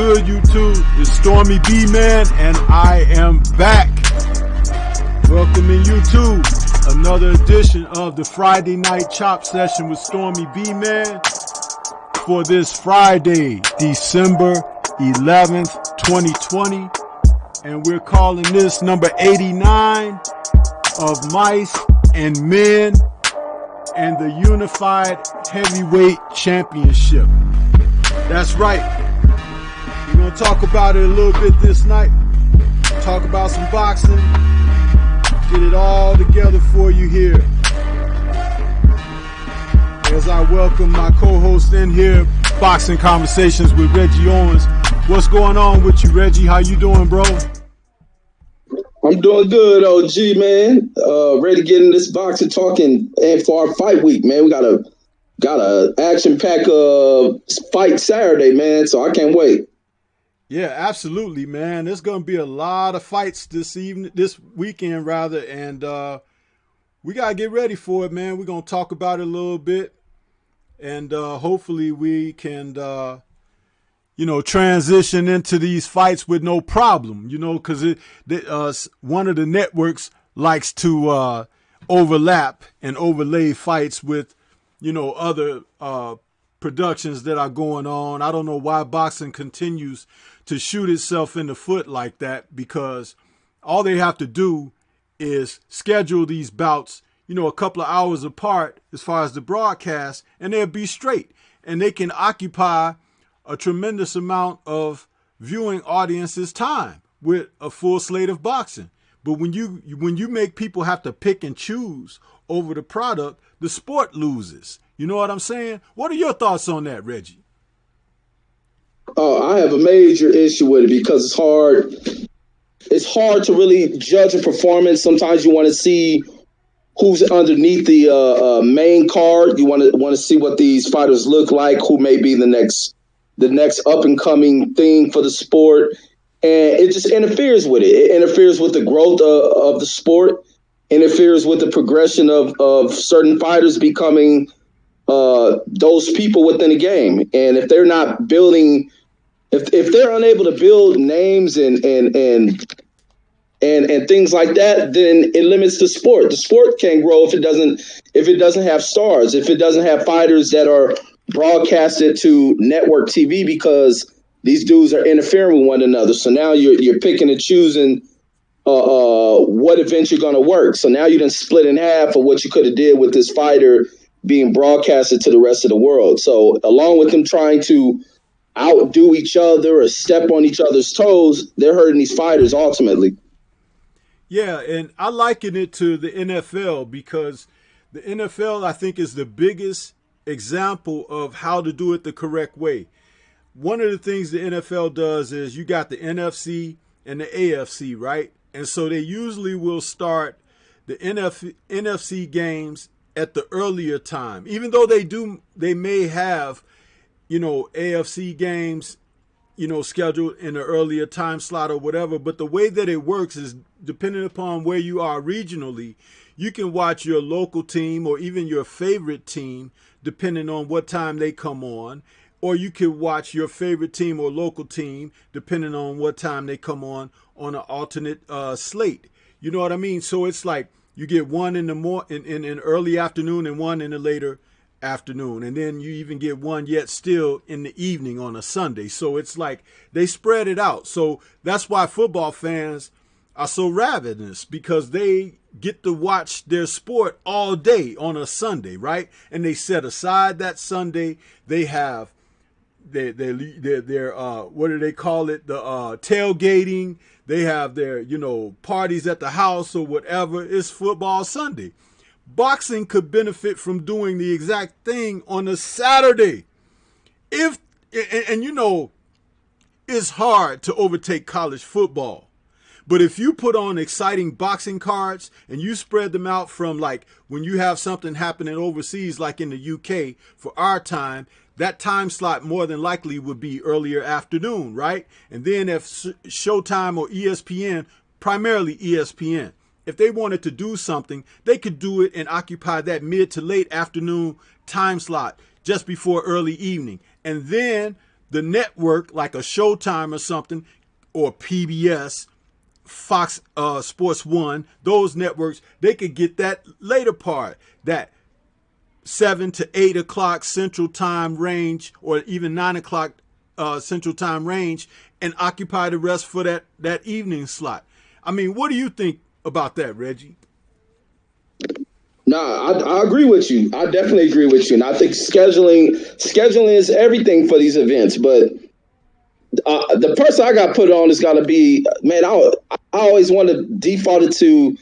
good, YouTube? It's Stormybman, and I am back. Welcoming you to another edition of the Friday Night Chop Session with Stormybman for this Friday, December 11th, 2020. And we're calling this number 89 of Mice and Men and the Unified Heavyweight Championship. That's right. We're going to talk about it a little bit this night. Talk about some boxing. Get it all together for you here. As I welcome my co-host in here, Boxing Conversations with Reggie Owens. What's going on with you, Reggie? How you doing, bro? I'm doing good, OG, man. Ready to get in this boxing talking and for our fight week, man. We got a action-packed fight Saturday, man, so I can't wait. Yeah, absolutely, man. There's going to be a lot of fights this weekend, and we got to get ready for it, man. We're going to talk about it a little bit, and hopefully we can, transition into these fights with no problem, because one of the networks likes to overlap and overlay fights with, other productions that are going on. I don't know why boxing continues to shoot itself in the foot like that, because all they have to do is schedule these bouts, a couple of hours apart as far as the broadcast, and they'll be straight. And they can occupy a tremendous amount of viewing audience's time with a full slate of boxing. But when you make people have to pick and choose over the product, the sport loses. You know what I'm saying? What are your thoughts on that, Reggie? Oh, I have a major issue with it because it's hard. It's hard to really judge a performance. Sometimes you want to see who's underneath the main card. You want to see what these fighters look like, who may be the next up and coming thing for the sport, and it just interferes with it. It interferes with the growth of the sport, interferes with the progression of certain fighters becoming those people within the game. And if they're not building, if they're unable to build names and things like that, then it limits the sport. The sport can't grow if it doesn't have stars, if it doesn't have fighters that are broadcasted to network TV, because these dudes are interfering with one another. So now you're picking and choosing what event you're going to work. So now you done split in half of what you could have did with this fighter being broadcasted to the rest of the world. So along with them trying to outdo each other or step on each other's toes, they're hurting these fighters ultimately. Yeah, and I liken it to the NFL, because the NFL, I think, is the biggest example of how to do it the correct way. One of the things the NFL does is you got the NFC and the AFC, right? And so they usually will start the NFC games at the earlier time, even though they may have, AFC games, scheduled in an earlier time slot or whatever. But the way that it works is, depending upon where you are regionally, you can watch your local team or even your favorite team, depending on what time they come on, or you can watch your favorite team or local team, depending on what time they come on an alternate slate. You know what I mean? So it's like you get one in the early afternoon and one in the later afternoon, and then you even get one yet still in the evening on a Sunday. So it's like they spread it out. So that's why football fans are so ravenous, because they get to watch their sport all day on a Sunday, right? And they set aside that Sunday. They have their what do they call it? The tailgating. They have their, parties at the house or whatever. It's football Sunday. Boxing could benefit from doing the exact thing on a Saturday. It's hard to overtake college football. But if you put on exciting boxing cards and you spread them out from, like, when you have something happening overseas, like in the UK for our time, that time slot more than likely would be earlier afternoon, right? And then if Showtime or ESPN, primarily ESPN, if they wanted to do something, they could do it and occupy that mid to late afternoon time slot just before early evening. And then the network, like a Showtime or something, or PBS, Fox Sports 1, those networks, they could get that later part, that 7 to 8 o'clock Central Time range, or even 9 o'clock Central Time range, and occupy the rest for that evening slot. I mean, what do you think about that, Reggie? No, I agree with you. I definitely agree with you, and I think scheduling is everything for these events. But the person I got put on has got to be, man. I always want to default it to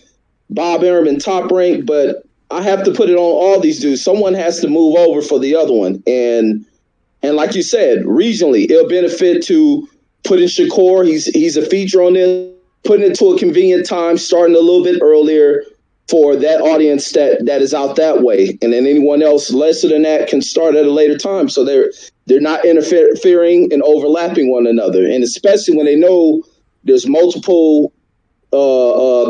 Bob Arum, Top Rank, but I have to put it on all these dudes. Someone has to move over for the other one, and like you said, regionally, it'll benefit to put in Shakur. He's a feature on this. Putting it to a convenient time, starting a little bit earlier for that audience that is out that way, and then anyone else lesser than that can start at a later time. So they're not interfering and overlapping one another, and especially when they know there's multiple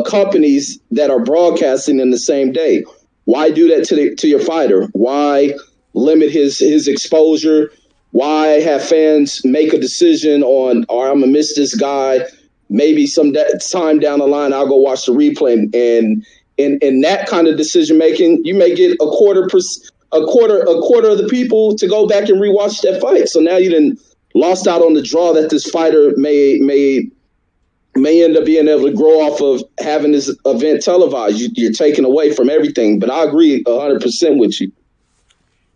companies that are broadcasting in the same day. Why do that to your fighter? Why limit his exposure? Why have fans make a decision on, all right, I'm gonna miss this guy. Maybe some time down the line, I'll go watch the replay. And in that kind of decision making, you may get a quarter of the people to go back and rewatch that fight. So now you done lost out on the draw that this fighter may end up being able to grow off of having this event televised. You're taking away from everything. But I agree 100% with you.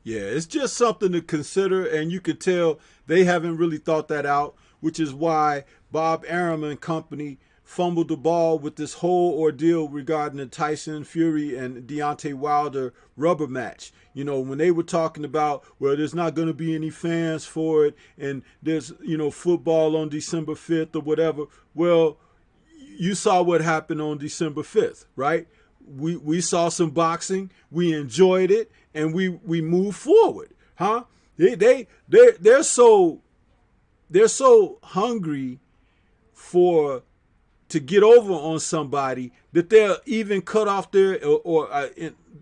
Yeah, it's just something to consider, and you could tell they haven't really thought that out, which is why Bob Arum and company fumbled the ball with this whole ordeal regarding the Tyson Fury and Deontay Wilder rubber match. You know, when they were talking about, well, there's not going to be any fans for it, and there's, football on December 5th or whatever. Well, you saw what happened on December 5th, right? We saw some boxing, we enjoyed it, and we moved forward, huh? They're so hungry to get over on somebody that they'll even cut off their,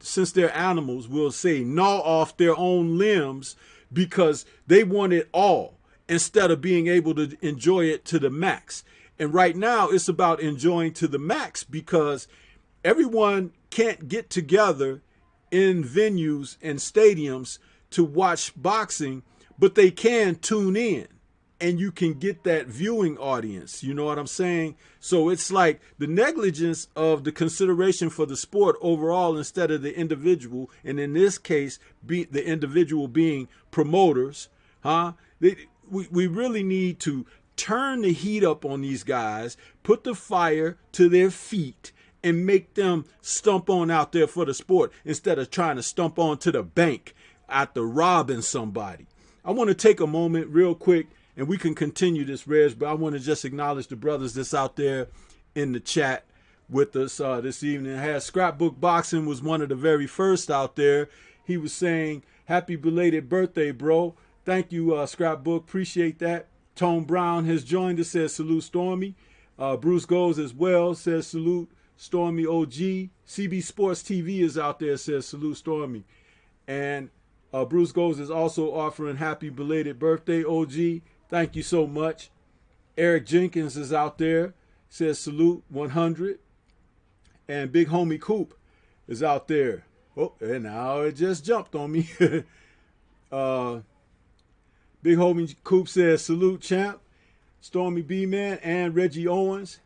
since they're animals, we'll say, gnaw off their own limbs because they want it all instead of being able to enjoy it to the max. And right now it's about enjoying to the max because everyone can't get together in venues and stadiums to watch boxing, but they can tune in. And you can get that viewing audience. You know what I'm saying? So it's like the negligence of the consideration for the sport overall instead of the individual. And in this case, the individual being promoters. Huh? We really need to turn the heat up on these guys, put the fire to their feet, and make them stump on out there for the sport instead of trying to stump on to the bank after robbing somebody. I want to take a moment real quick, and we can continue this, Reg, but I want to just acknowledge the brothers that's out there in the chat with us this evening. Scrapbook Boxing was one of the very first out there. He was saying, happy belated birthday, bro. Thank you, Scrapbook. Appreciate that. Tone Brown has joined us, says salute, Stormy. Bruce Goes as well, says salute, Stormy OG. CB Sports TV is out there, says salute, Stormy. And Bruce Goes is also offering happy belated birthday, OG. Thank you so much. Eric Jenkins is out there, says salute 100. And Big Homie Coop is out there. Oh, and now it just jumped on me. Big Homie Coop says salute, champ. Stormybman and Reggie Owens.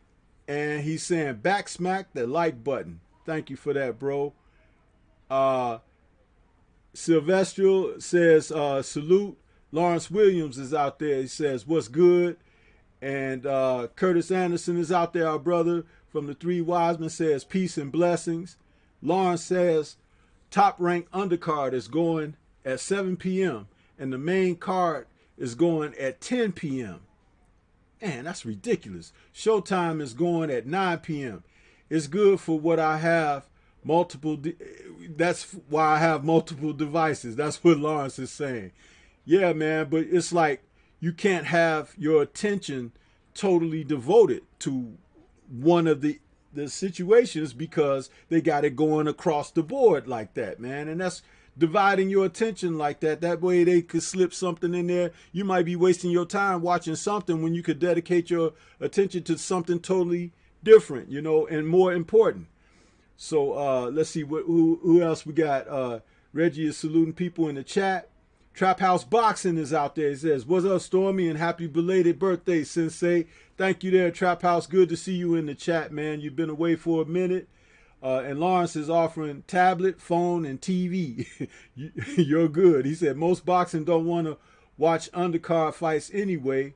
And he's saying back smack the like button. Thank you for that, bro. Sylvestial says salute. Lawrence Williams is out there. He says, what's good? And Curtis Anderson is out there, our brother from the Three Wisemen, says peace and blessings. Lawrence says Top Rank undercard is going at 7 p.m. and the main card is going at 10 p.m. Man, that's ridiculous. Showtime is going at 9 p.m. It's good for what I have that's why I have multiple devices. That's what Lawrence is saying. Yeah, man, but it's like you can't have your attention totally devoted to one of the situations because they got it going across the board like that, man. And dividing your attention like that. That way they could slip something in there. You might be wasting your time watching something when you could dedicate your attention to something totally different, you know, and more important. So let's see who else we got. Reggie is saluting people in the chat. Trap House Boxing is out there. He says, "What's up, Stormy, and happy belated birthday, Sensei." Thank you there, Trap House. Good to see you in the chat, man. You've been away for a minute. And Lawrence is offering tablet, phone, and TV. You're good. He said, most boxing don't want to watch undercard fights anyway.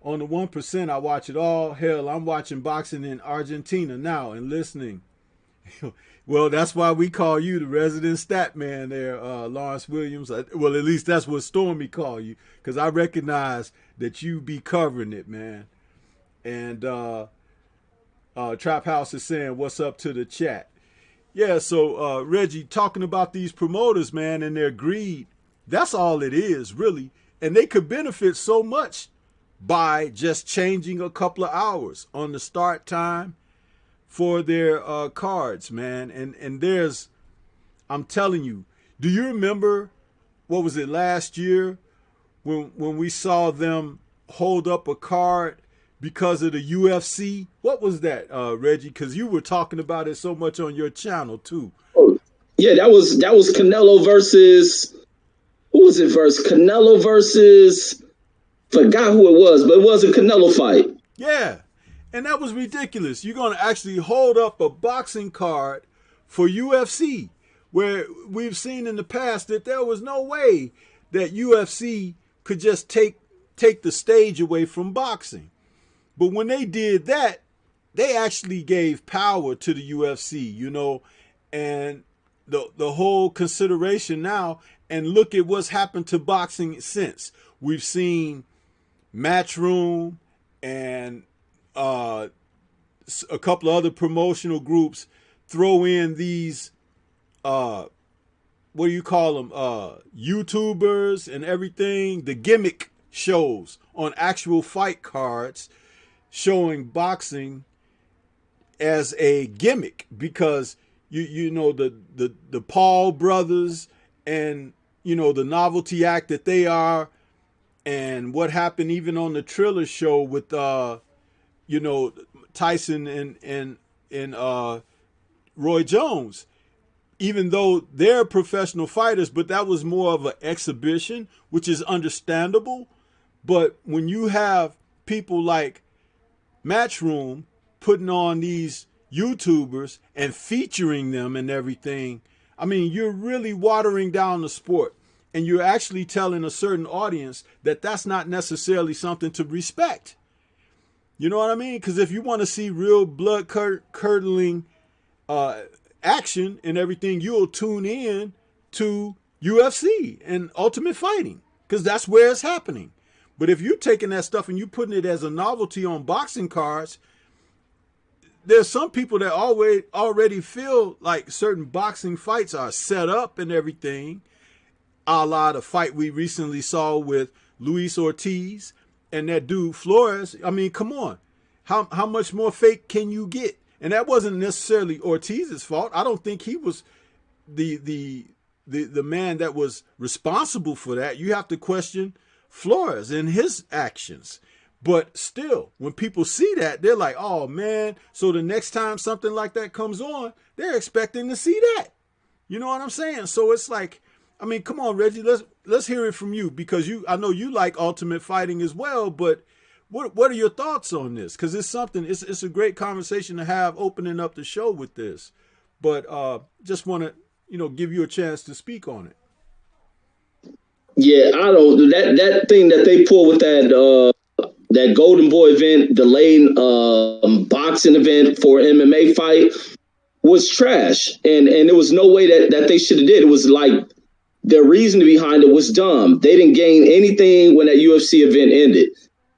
On the 1%, I watch it all. Hell, I'm watching boxing in Argentina now and listening. Well, that's why we call you the resident stat man there, Lawrence Williams. Well, at least that's what Stormy call you, because I recognize that you be covering it, man. And Trap House is saying, what's up to the chat? Yeah, so Reggie, talking about these promoters, man, and their greed, that's all it is, really. And they could benefit so much by just changing a couple of hours on the start time for their cards, man. And there's, I'm telling you, do you remember, what was it, last year when we saw them hold up a card because of the UFC? What was that, Reggie? Because you were talking about it so much on your channel too. Oh, yeah, that was Canelo versus, who was it versus? Canelo versus, forgot who it was, but it was a Canelo fight. Yeah, and that was ridiculous. You're going to actually hold up a boxing card for UFC, where we've seen in the past that there was no way that UFC could just take the stage away from boxing. But when they did that, they actually gave power to the UFC, you know, and the whole consideration now, and look at what's happened to boxing since. We've seen Matchroom and a couple of other promotional groups throw in these, what do you call them, YouTubers and everything, the gimmick shows on actual fight cards, showing boxing as a gimmick, because you know the Paul brothers and, you know, the novelty act that they are, and what happened even on the Triller show with you know, Tyson and Roy Jones, even though they're professional fighters, but that was more of an exhibition, which is understandable. But when you have people like Matchroom putting on these YouTubers and featuring them and everything, I mean, you're really watering down the sport, and you're actually telling a certain audience that that's not necessarily something to respect. You know what I mean? Because if you want to see real blood curdling action and everything, you'll tune in to UFC and Ultimate Fighting, because that's where it's happening. But if you're taking that stuff and you putting it as a novelty on boxing cards, there's some people that already feel like certain boxing fights are set up and everything, a la the fight we recently saw with Luis Ortiz and that dude Flores. I mean, come on. How much more fake can you get? And that wasn't necessarily Ortiz's fault. I don't think he was the man that was responsible for that. You have to question Flores and his actions. But still, when people see that, they're like, oh man, so the next time something like that comes on, they're expecting to see that. You know what I'm saying? So it's like, I mean, come on, Reggie, let's hear it from you, because I know you like Ultimate Fighting as well, but what are your thoughts on this? Because it's a great conversation to have opening up the show with this. But just want to, you know, give you a chance to speak on it. Yeah, I don't, that thing that they pulled with that Golden Boy event, delaying boxing event for an MMA fight, was trash. And there was no way that they should have did. It was like, their reason behind it was dumb. They didn't gain anything when that UFC event ended.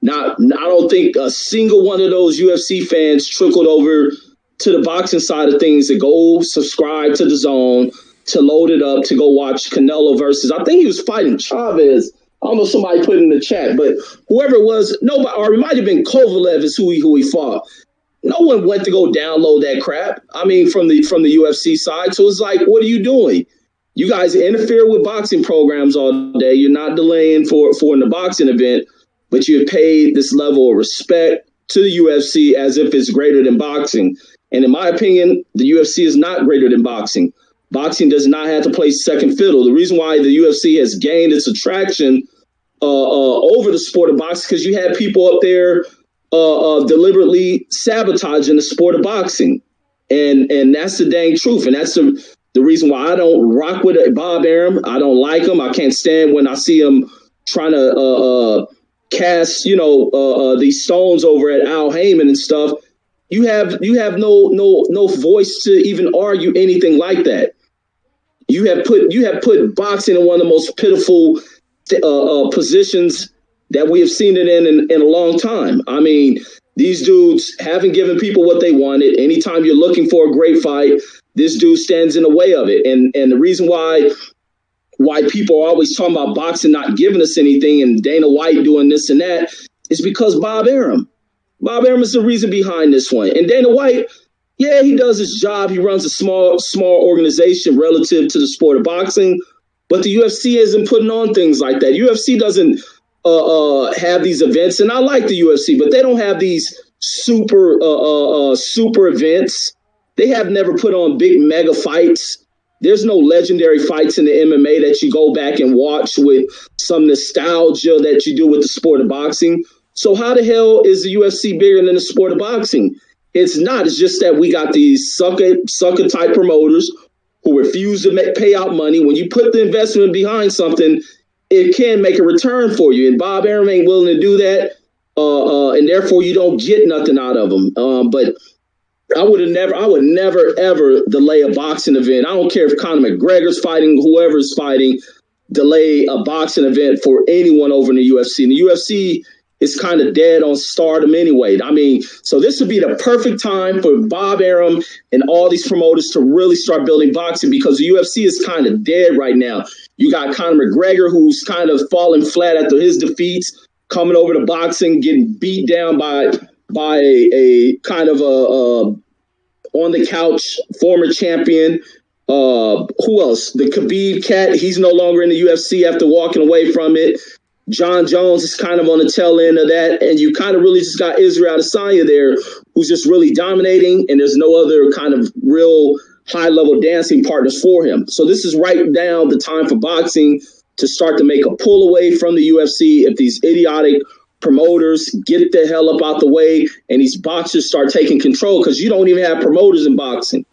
Now, I don't think a single one of those UFC fans trickled over to the boxing side of things to go subscribe to the Zone, to load it up, to go watch Canelo versus, I think he was fighting Chavez. I don't know, somebody put it in the chat, but whoever it was, nobody, or it might have been Kovalev is who he fought. No one went to go download that crap. I mean, from the UFC side. So it's like, what are you doing? You guys interfere with boxing programs all day. You're not delaying for the boxing event, but you've paid this level of respect to the UFC as if it's greater than boxing. And in my opinion, the UFC is not greater than boxing. Boxing does not have to play second fiddle. The reason why the UFC has gained its attraction over the sport of boxing because you had people up there deliberately sabotaging the sport of boxing. And that's the dang truth. And that's the reason why I don't rock with Bob Arum. I don't like him. I can't stand when I see him trying to cast, these stones over at Al Heyman and stuff. You have no voice to even argue anything like that. You have put boxing in one of the most pitiful positions that we have seen it in a long time. I mean, these dudes haven't given people what they wanted. Anytime you're looking for a great fight, this dude stands in the way of it. And the reason why people are always talking about boxing not giving us anything and Dana White doing this and that is because Bob Arum is the reason behind this one. And Dana White, yeah, he does his job. He runs a small organization relative to the sport of boxing. But the UFC isn't putting on things like that. UFC doesn't have these events. And I like the UFC, but they don't have these super events. They have never put on big mega fights. There's no legendary fights in the MMA that you go back and watch with some nostalgia that you do with the sport of boxing. So how the hell is the UFC bigger than the sport of boxing? It's not. It's just that we got these sucker type promoters who refuse to pay out money. When you put the investment behind something, it can make a return for you. And Bob Arum ain't willing to do that. And therefore you don't get nothing out of them. But I would never, ever delay a boxing event. I don't care if Conor McGregor's fighting, whoever's fighting, delay a boxing event for anyone over in the UFC. And the UFC is kind of dead on stardom anyway. I mean, so this would be the perfect time for Bob Arum and all these promoters to really start building boxing because the UFC is kind of dead right now. You got Conor McGregor, who's kind of falling flat after his defeats, coming over to boxing, getting beat down by a kind of a on the couch former champion. Who else? The Khabib cat. He's no longer in the UFC after walking away from it. John Jones is kind of on the tail end of that. And you kind of really just got Israel Adesanya there, who's just really dominating. And there's no other kind of real high-level dancing partners for him. So this is right now the time for boxing to start to make a pull away from the UFC. If these idiotic promoters get the hell up out the way and these boxers start taking control, because you don't even have promoters in boxing.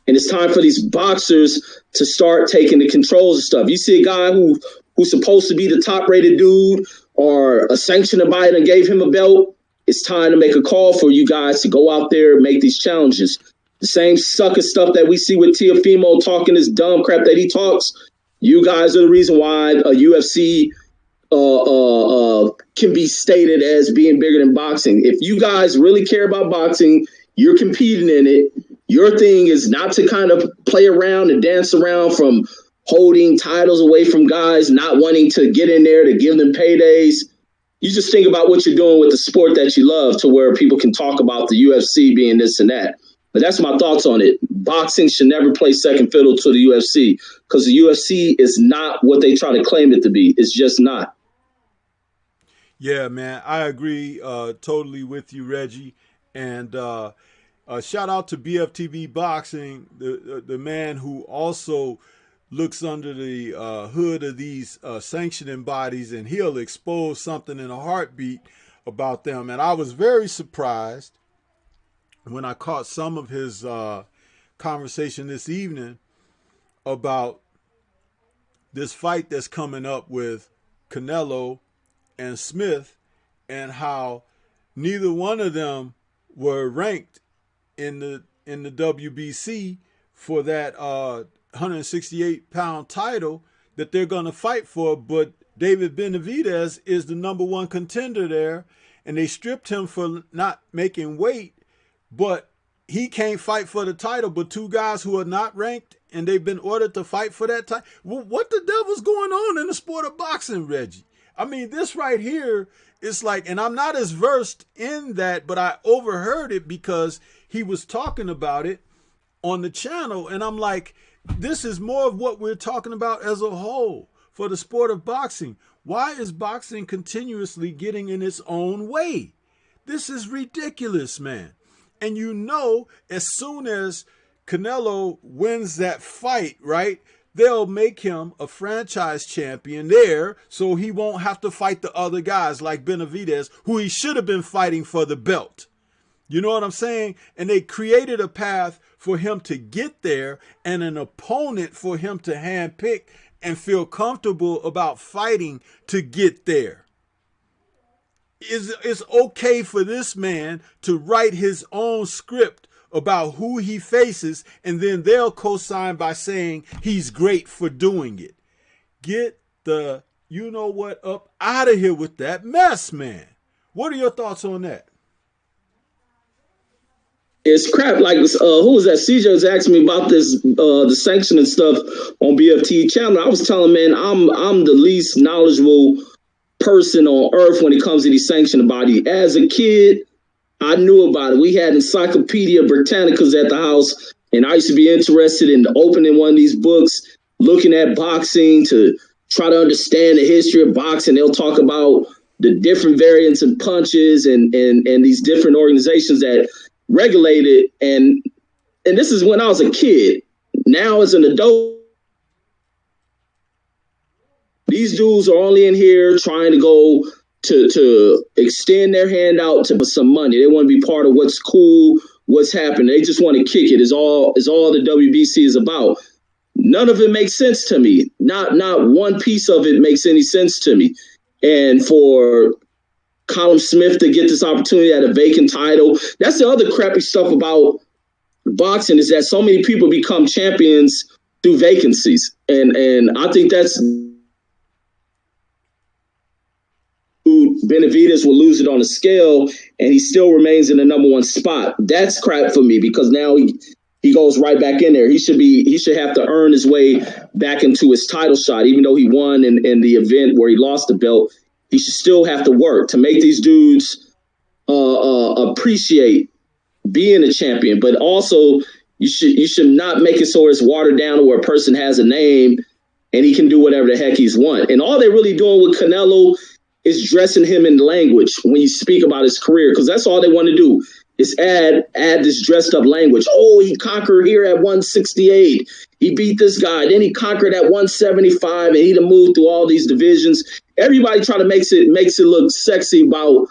And it's time for these boxers to start taking the controls of stuff. You see a guy who's supposed to be the top-rated dude or a sanctioned body and gave him a belt, it's time to make a call for you guys to go out there and make these challenges. The same sucker stuff that we see with Teofimo talking this dumb crap that he talks, you guys are the reason why a UFC can be stated as being bigger than boxing. If you guys really care about boxing, you're competing in it. Your thing is not to kind of play around and dance around from holding titles away from guys, not wanting to get in there to give them paydays. You just think about what you're doing with the sport that you love to where people can talk about the UFC being this and that. But that's my thoughts on it. Boxing should never play second fiddle to the UFC because the UFC is not what they try to claim it to be. It's just not. Yeah, man, I agree totally with you, Reggie. And shout out to BFTV Boxing, the man who also looks under the hood of these sanctioning bodies, and he'll expose something in a heartbeat about them. And I was very surprised when I caught some of his conversation this evening about this fight that's coming up with Canelo and Smith, and how neither one of them were ranked in the WBC for that 168-pound title that they're going to fight for. But David Benavidez is the number one contender there, and they stripped him for not making weight, but he can't fight for the title. But two guys who are not ranked and they've been ordered to fight for that title. Well, what the devil's going on in the sport of boxing, Reggie? I mean, this right here is like, and I'm not as versed in that, but I overheard it because he was talking about it on the channel. And I'm like, this is more of what we're talking about as a whole for the sport of boxing. Why is boxing continuously getting in its own way? This is ridiculous, man. And you know, as soon as Canelo wins that fight, right, they'll make him a franchise champion there so he won't have to fight the other guys like Benavidez, who he should have been fighting for the belt. You know what I'm saying? And they created a path for him to get there and an opponent for him to handpick and feel comfortable about fighting to get there. It's okay for this man to write his own script about who he faces, and then they'll co-sign by saying he's great for doing it. Get the you know what up out of here with that mess, man. What are your thoughts on that? It's crap. Like, who was that? CJ was asking me about this, the sanction and stuff on BFT channel. I was telling him, man, I'm the least knowledgeable person on earth when it comes to these sanctioned body. As a kid, I knew about it. We had Encyclopedia Britannicas at the house, and I used to be interested in opening one of these books, looking at boxing to try to understand the history of boxing. They'll talk about the different variants of punches and these different organizations that regulate it. And this is when I was a kid. Now as an adult, these dudes are only in here trying to go to extend their hand out to some money. They want to be part of what's cool, what's happening. They just want to kick it. Is all the WBC is about. None of it makes sense to me. Not one piece of it makes any sense to me. And for Callum Smith to get this opportunity at a vacant title, that's the other crappy stuff about boxing, is that so many people become champions through vacancies. And I think that's Benavidez will lose it on a scale, and he still remains in the number one spot. That's crap for me, because now he goes right back in there. He should have to earn his way back into his title shot, even though he won in the event where he lost the belt. He should still have to work to make these dudes appreciate being a champion. But also, you should not make it so it's watered down to where a person has a name and he can do whatever the heck he's want. And all they're really doing with Canelo is dressing him in language when you speak about his career, because that's all they want to do is add this dressed up language. Oh, he conquered here at 168. He beat this guy. Then he conquered at 175, and he'd have moved through all these divisions. Everybody try to makes it look sexy about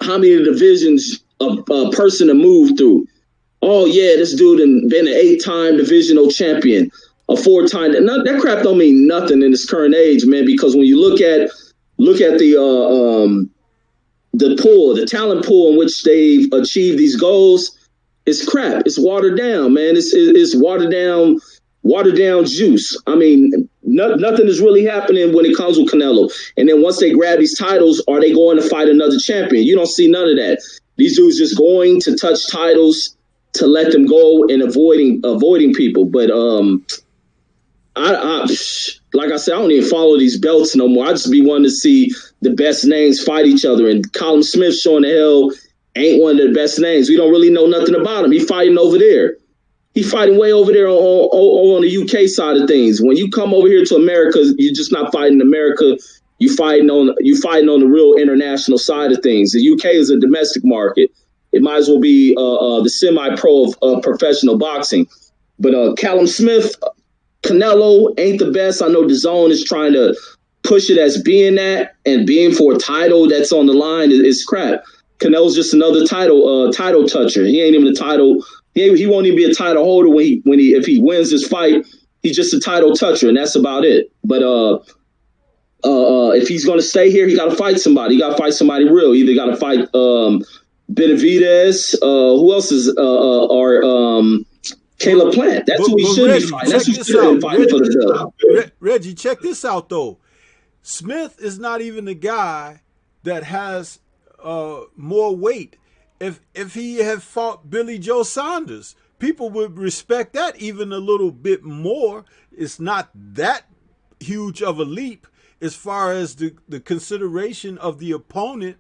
how many divisions a person to move through. Oh yeah, this dude been an 8-time divisional champion, a 4-time. That crap don't mean nothing in this current age, man. Because when you look at the talent pool in which they've achieved these goals, it's crap. It's watered down, man. It's watered down juice. I mean, nothing is really happening when it comes with Canelo. And then once they grab these titles, are they going to fight another champion? You don't see none of that. These dudes just going to touch titles to let them go and avoiding people. But I like I said, I don't even follow these belts no more. I just be wanting to see the best names fight each other. And Callum Smith showing the hell ain't one of the best names. We don't really know nothing about him. He fighting over there. He fighting way over there on the UK side of things. When you come over here to America, you're just not fighting America. You fighting on the real international side of things. The UK is a domestic market. It might as well be the semi-pro of professional boxing. But Callum Smith, Canelo ain't the best. I know DAZN is trying to push it as being that, and being for a title that's on the line is crap. Canelo's just another title toucher. He ain't even a title. He won't even be a title holder if he wins this fight. He's just a title toucher, and that's about it. But if he's gonna stay here, he got to fight somebody. He got to fight somebody real. Either got to fight Benavidez. Who else is Caleb Plant? That's who he should be fighting. That's who should be fighting for the belt. Reggie, check this out though. Smith is not even the guy that has more weight. If he had fought Billy Joe Saunders, people would respect that even a little bit more. It's not that huge of a leap as far as the consideration of the opponent,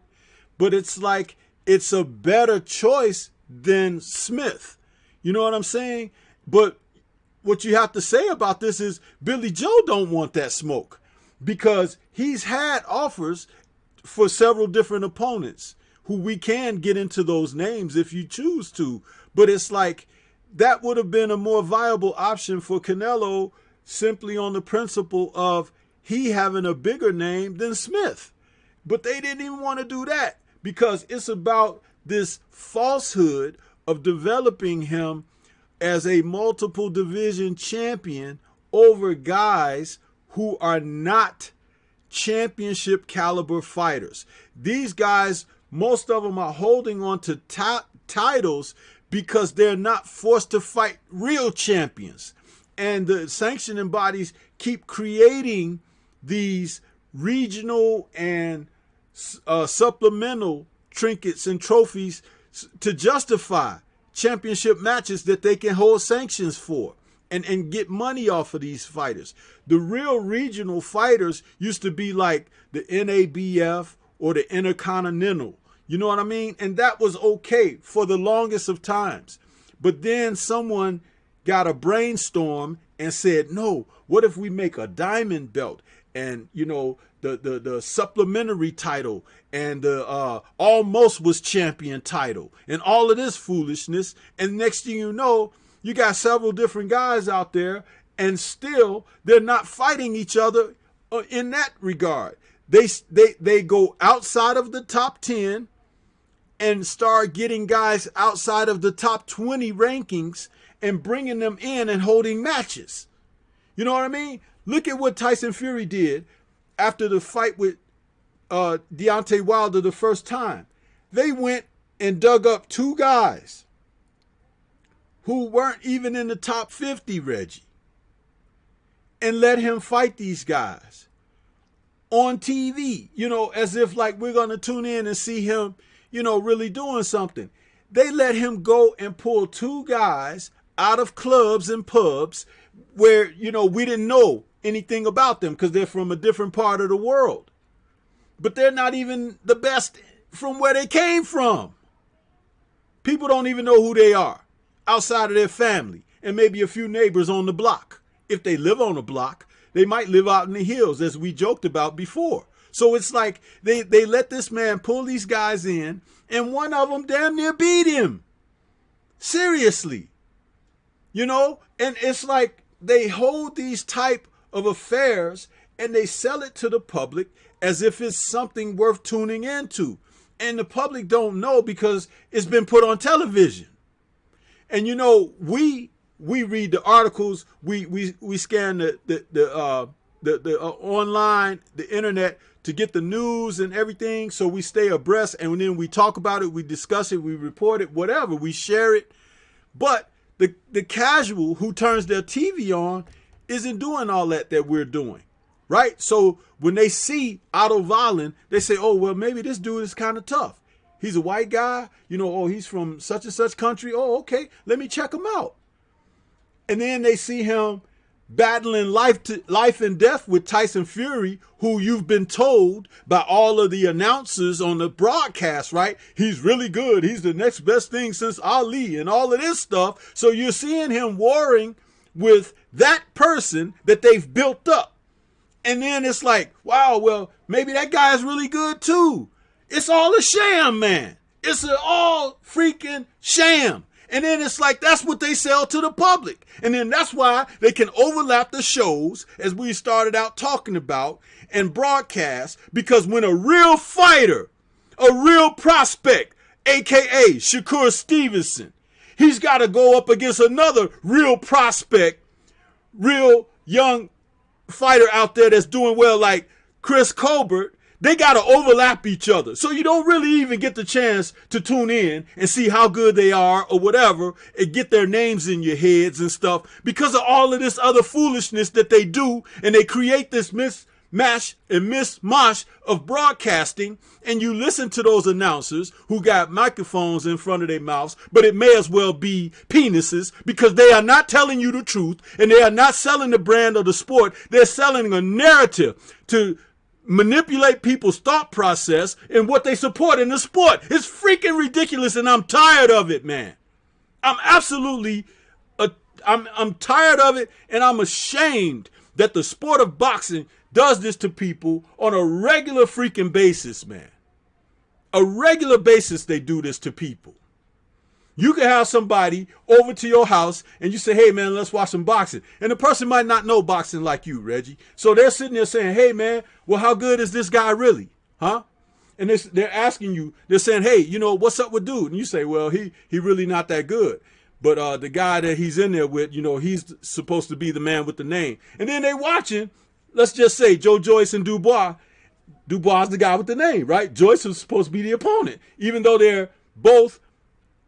but it's like it's a better choice than Smith. You know what I'm saying? But what you have to say about this is Billy Joe don't want that smoke, because he's had offers for several different opponents who we can get into those names if you choose to. But it's like that would have been a more viable option for Canelo, simply on the principle of he having a bigger name than Smith. But they didn't even want to do that, because it's about this falsehood of developing him as a multiple division champion over guys who are not championship caliber fighters. These guys, most of them are holding on to titles because they're not forced to fight real champions. And the sanctioning bodies keep creating these regional and supplemental trinkets and trophies to justify championship matches that they can hold sanctions for and get money off of these fighters. The real regional fighters used to be like the NABF or the Intercontinental. You know what I mean? And that was okay for the longest of times. But then someone got a brainstorm and said, no, what if we make a diamond belt and, you know, the supplementary title and the almost was champion title and all of this foolishness. And next thing you know, you got several different guys out there, and still they're not fighting each other in that regard. They go outside of the top 10 and start getting guys outside of the top 20 rankings and bringing them in and holding matches. You know what I mean? Look at what Tyson Fury did after the fight with Deontay Wilder the first time. They went and dug up two guys who weren't even in the top 50, Reggie, and let him fight these guys on TV, you know, as if like we're going to tune in and see him, you know, really doing something. They let him go and pull two guys out of clubs and pubs where, you know, we didn't know anything about them because they're from a different part of the world. But they're not even the best from where they came from. People don't even know who they are outside of their family and maybe a few neighbors on the block. If they live on a block, they might live out in the hills, as we joked about before. So it's like they let this man pull these guys in, and one of them damn near beat him. Seriously. You know, and it's like they hold these type of affairs and they sell it to the public as if it's something worth tuning into. And the public don't know because it's been put on television. And you know, we read the articles, we scan the online, the internet to get the news and everything, so we stay abreast, and then we talk about it, we discuss it, we report it, whatever, we share it. But the casual who turns their TV on isn't doing all that we're doing, right? So when they see Otto Wallin, they say, oh, well, maybe this dude is kind of tough. He's a white guy, you know, oh, he's from such and such country. Oh, okay, let me check him out. And then they see him battling life and death with Tyson Fury, who you've been told by all of the announcers on the broadcast, right? He's really good. He's the next best thing since Ali and all of this stuff. So you're seeing him warring with that person that they've built up. And then it's like, wow, well, maybe that guy's really good too. It's all a sham, man. It's an all freaking sham. And then it's like, that's what they sell to the public. And then that's why they can overlap the shows, as we started out talking about, and broadcast. Because when a real fighter, a real prospect, AKA Shakur Stevenson, he's got to go up against another real prospect, real young fighter out there that's doing well, like Chris Colbert. They got to overlap each other. So you don't really even get the chance to tune in and see how good they are or whatever and get their names in your heads and stuff because of all of this other foolishness that they do. And they create this mismatch and mishmash of broadcasting. And you listen to those announcers who got microphones in front of their mouths, but it may as well be penises because they are not telling you the truth and they are not selling the brand of the sport. They're selling a narrative to manipulate people's thought process and what they support in the sport. It's freaking ridiculous, and I'm tired of it, man. I'm absolutely, I'm tired of it, and I'm ashamed that the sport of boxing does this to people on a regular freaking basis, man. A regular basis they do this to people. You can have somebody over to your house and you say, hey, man, let's watch some boxing. And the person might not know boxing like you, Reggie. So they're sitting there saying, hey, man, well, how good is this guy really? Huh? And they're asking you, they're saying, hey, you know, what's up with dude? And you say, well, he really not that good. But the guy that he's in there with, you know, he's supposed to be the man with the name. And then they watching, let's just say, Joe Joyce and Dubois. Dubois is the guy with the name, right? Joyce is supposed to be the opponent, even though they're both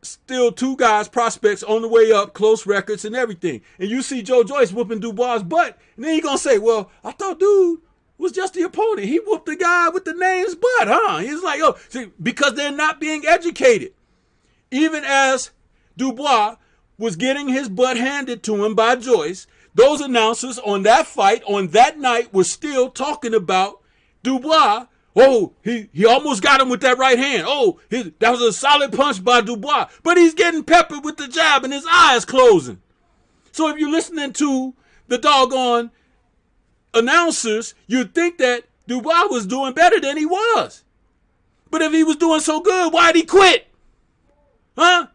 still two guys, prospects on the way up, close records and everything. And you see Joe Joyce whooping Dubois' butt, and then you're going to say, well, I thought dude was just the opponent. He whooped the guy with the name's butt, huh? He's like, oh, see, because they're not being educated. Even as Dubois was getting his butt handed to him by Joyce, those announcers on that fight, on that night, were still talking about Dubois. Oh, he almost got him with that right hand. Oh, that was a solid punch by Dubois. But he's getting peppered with the jab and his eyes closing. So if you're listening to the doggone announcers, you'd think that Dubois was doing better than he was. But if he was doing so good, why'd he quit? Huh?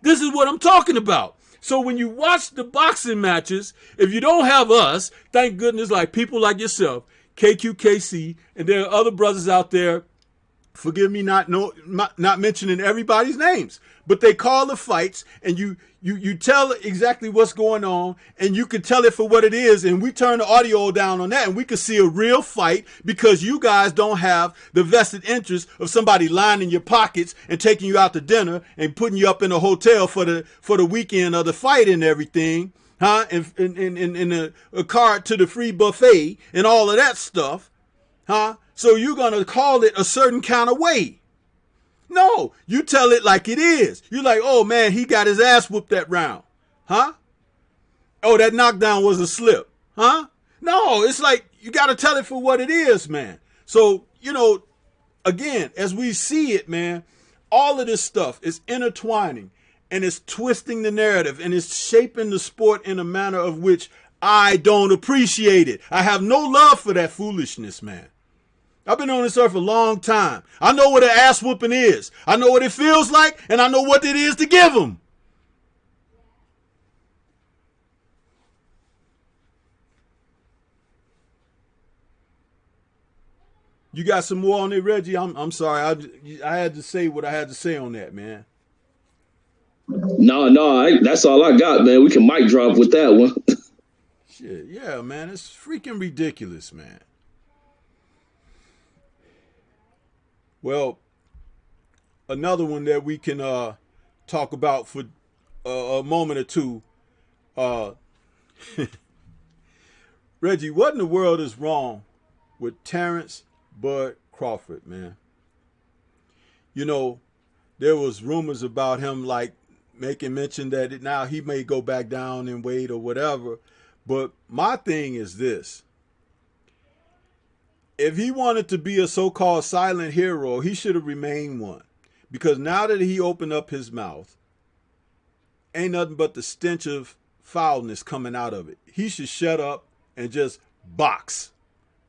This is what I'm talking about. So when you watch the boxing matches, if you don't have us, thank goodness, like people like yourself, KQKC, and there are other brothers out there, forgive me not mentioning everybody's names, but they call the fights and you tell exactly what's going on and you can tell it for what it is, and we turn the audio down on that and we can see a real fight because you guys don't have the vested interest of somebody lining your pockets and taking you out to dinner and putting you up in a hotel for the weekend of the fight and everything. Huh? And a card to the free buffet and all of that stuff. Huh? So you're going to call it a certain kind of way. No, you tell it like it is. You're like, oh, man, he got his ass whooped that round. Huh? Oh, that knockdown was a slip. Huh? No, it's like you got to tell it for what it is, man. So, you know, again, as we see it, man, all of this stuff is intertwining. And it's twisting the narrative and it's shaping the sport in a manner of which I don't appreciate it. I have no love for that foolishness, man. I've been on this earth a long time. I know what an ass whooping is. I know what it feels like, and I know what it is to give them. You got some more on it, Reggie? I'm sorry. I had to say what I had to say on that, man. No, that's all I got, man. We can mic drop with that one. Shit, yeah, man. It's freaking ridiculous, man. Well, another one that we can talk about for a moment or two. Reggie, what in the world is wrong with Terrence Bud Crawford, man? You know, there was rumors about him like making mention that now he may go back down in weight or whatever. But my thing is this. If he wanted to be a so-called silent hero, he should have remained one. Because now that he opened up his mouth, ain't nothing but the stench of foulness coming out of it. He should shut up and just box.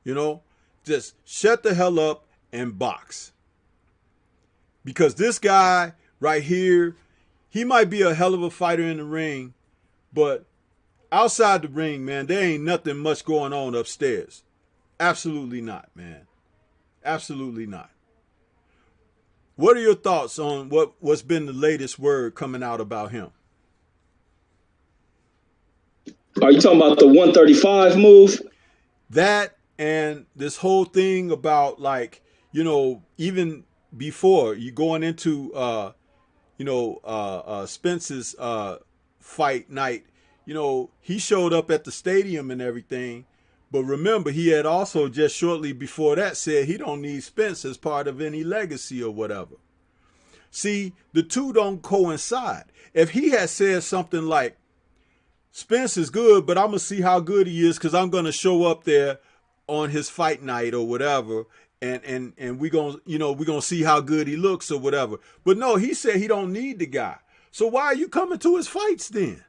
You know? Just shut the hell up and box. Because this guy right here, he might be a hell of a fighter in the ring, but outside the ring, man, there ain't nothing much going on upstairs. Absolutely not, man. Absolutely not. What are your thoughts on what's been the latest word coming out about him? Are you talking about the 135 move? That and this whole thing about, like, you know, even before you going into Spence's fight night, you know, he showed up at the stadium and everything. But remember, he had also just shortly before that said he don't need Spence as part of any legacy or whatever. See, the two don't coincide. If he had said something like, Spence is good, but I'm going to see how good he is because I'm going to show up there on his fight night or whatever, and we're going to see how good he looks or whatever. But no, he said he don't need the guy. So why are you coming to his fights then?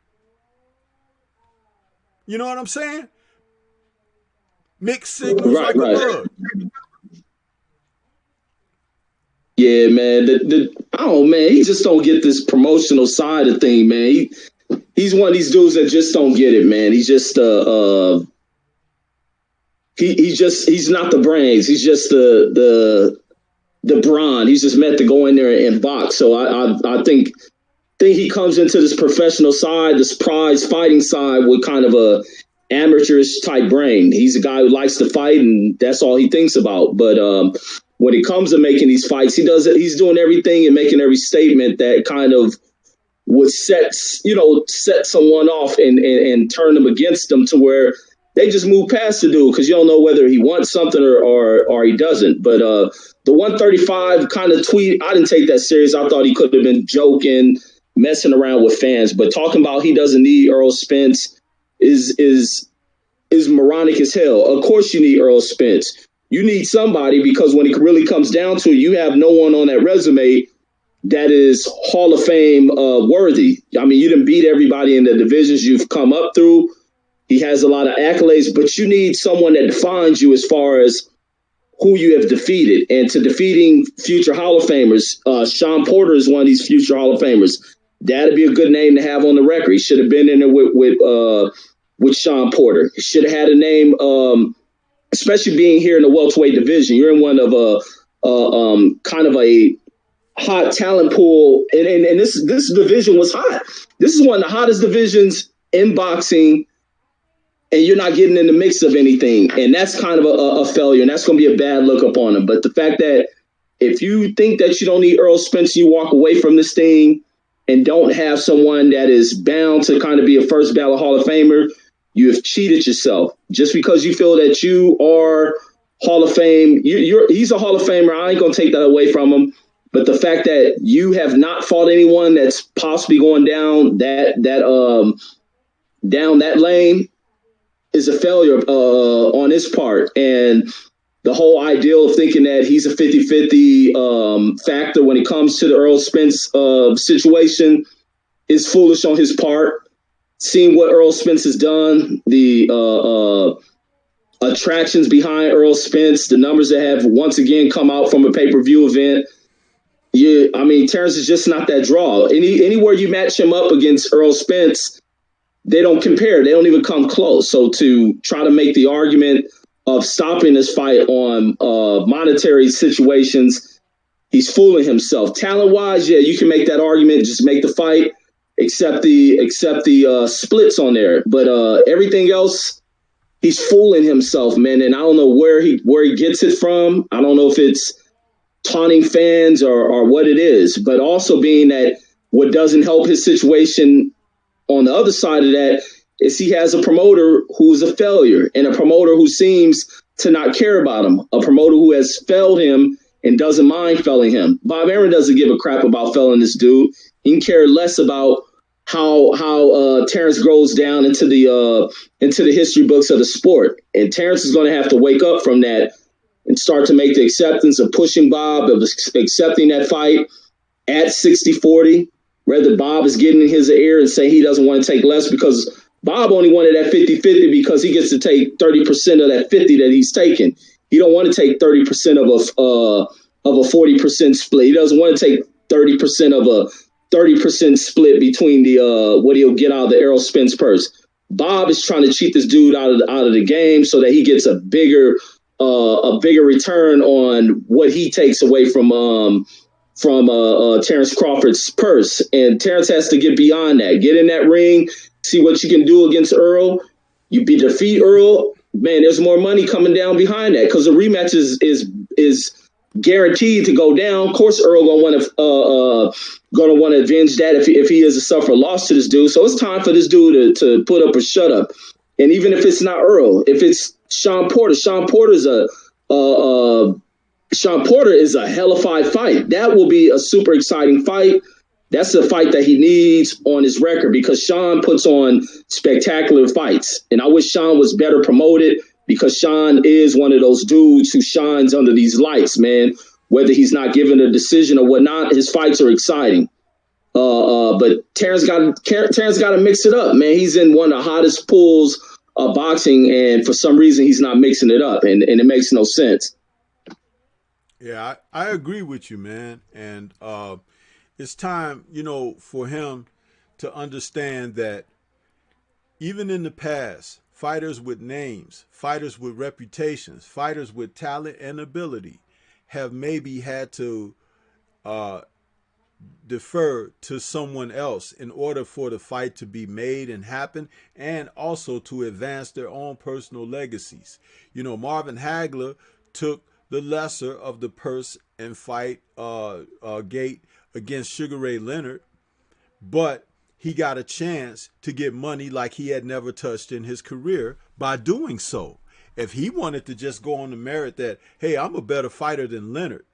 You know what I'm saying? Mixed signals Right, like a right. mug. Yeah, man. Man, he just don't get this promotional side of thing, man. He's one of these dudes that just don't get it, man. He's just he's not the brains. He's just the brawn. He's just meant to go in there and box. So I think he comes into this professional side, this prize fighting side, with kind of a amateurish type brain. He's a guy who likes to fight, and that's all he thinks about. But when it comes to making these fights, he's doing everything and making every statement that kind of would set someone off and turn them against them, to where they just move past the dude, because you don't know whether he wants something or he doesn't. But the 135 kind of tweet, I didn't take that serious. I thought he could have been joking, messing around with fans. But talking about he doesn't need Earl Spence is moronic as hell. Of course you need Earl Spence. You need somebody, because when it really comes down to it, you have no one on that resume that is Hall of Fame worthy. I mean, you didn't beat everybody in the divisions you've come up through. He has a lot of accolades, but you need someone that defines you as far as who you have defeated. And to defeating future Hall of Famers, Sean Porter is one of these future Hall of Famers. That'd be a good name to have on the record. He should have been in there with Sean Porter. He should have had a name, especially being here in the welterweight division. You're in one of kind of a hot talent pool, and this division was hot. This is one of the hottest divisions in boxing, and you're not getting in the mix of anything, and that's kind of a failure, and that's going to be a bad look upon him. But the fact that if you think that you don't need Earl Spence, you walk away from this thing and don't have someone that is bound to kind of be a first ballot Hall of Famer, you have cheated yourself. Just because you feel that you are Hall of Fame, he's a Hall of Famer. I ain't going to take that away from him. But the fact that you have not fought anyone that's possibly going down that lane is a failure on his part. And the whole ideal of thinking that he's a 50-50 factor when it comes to the Earl Spence situation is foolish on his part. Seeing what Earl Spence has done, the attractions behind Earl Spence, the numbers that have once again come out from a pay-per-view event. Yeah, I mean, Terrence is just not that draw. Anywhere you match him up against Earl Spence, they don't compare. They don't even come close. So to try to make the argument of stopping this fight on monetary situations, he's fooling himself. Talent-wise, yeah, you can make that argument. Just make the fight, accept the splits on there. But everything else, he's fooling himself, man. And I don't know where he gets it from. I don't know if it's taunting fans or what it is, but also being that what doesn't help his situation on the other side of that is he has a promoter who's a failure, and a promoter who seems to not care about him, a promoter who has failed him and doesn't mind failing him. Bob Arum doesn't give a crap about failing this dude. He can care less about how Terrence goes down into the history books of the sport. And Terrence is going to have to wake up from that and start to make the acceptance of pushing Bob, of accepting that fight at 60-40, whether Bob is getting in his ear and saying he doesn't want to take less, because Bob only wanted that 50-50 because he gets to take 30% of that 50 that he's taking. He don't want to take 30% of a 40% split. He doesn't want to take 30% of a 30% split between the what he'll get out of the Errol Spence purse. Bob is trying to cheat this dude out of the game so that he gets a bigger return on what he takes away from Terrence Crawford's purse. And Terrence has to get beyond that. Get in that ring, see what you can do against Earl. You defeat Earl, man, there's more money coming down behind that, because the rematch is guaranteed to go down. Of course, Earl gonna want to avenge that if he is to suffer a loss to this dude. So it's time for this dude to put up or shut up. And even if it's not Earl, if it's Sean Porter, Sean Porter is a hellified fight. That will be a super exciting fight. That's the fight that he needs on his record, because Sean puts on spectacular fights. And I wish Sean was better promoted, because Sean is one of those dudes who shines under these lights, man. Whether he's not given a decision or whatnot, his fights are exciting. But Terrence got to mix it up, man. He's in one of the hottest pools of boxing, and for some reason he's not mixing it up, and it makes no sense. Yeah, I agree with you, man. And it's time, for him to understand that even in the past, fighters with names, fighters with reputations, fighters with talent and ability have maybe had to uh, defer to someone else in order for the fight to be made and happen, and also to advance their own personal legacies. Marvin Hagler took the lesser of the purse and fight gate against Sugar Ray Leonard, but he got a chance to get money like he had never touched in his career by doing so. If he wanted to just go on the merit that, hey, I'm a better fighter than Leonard,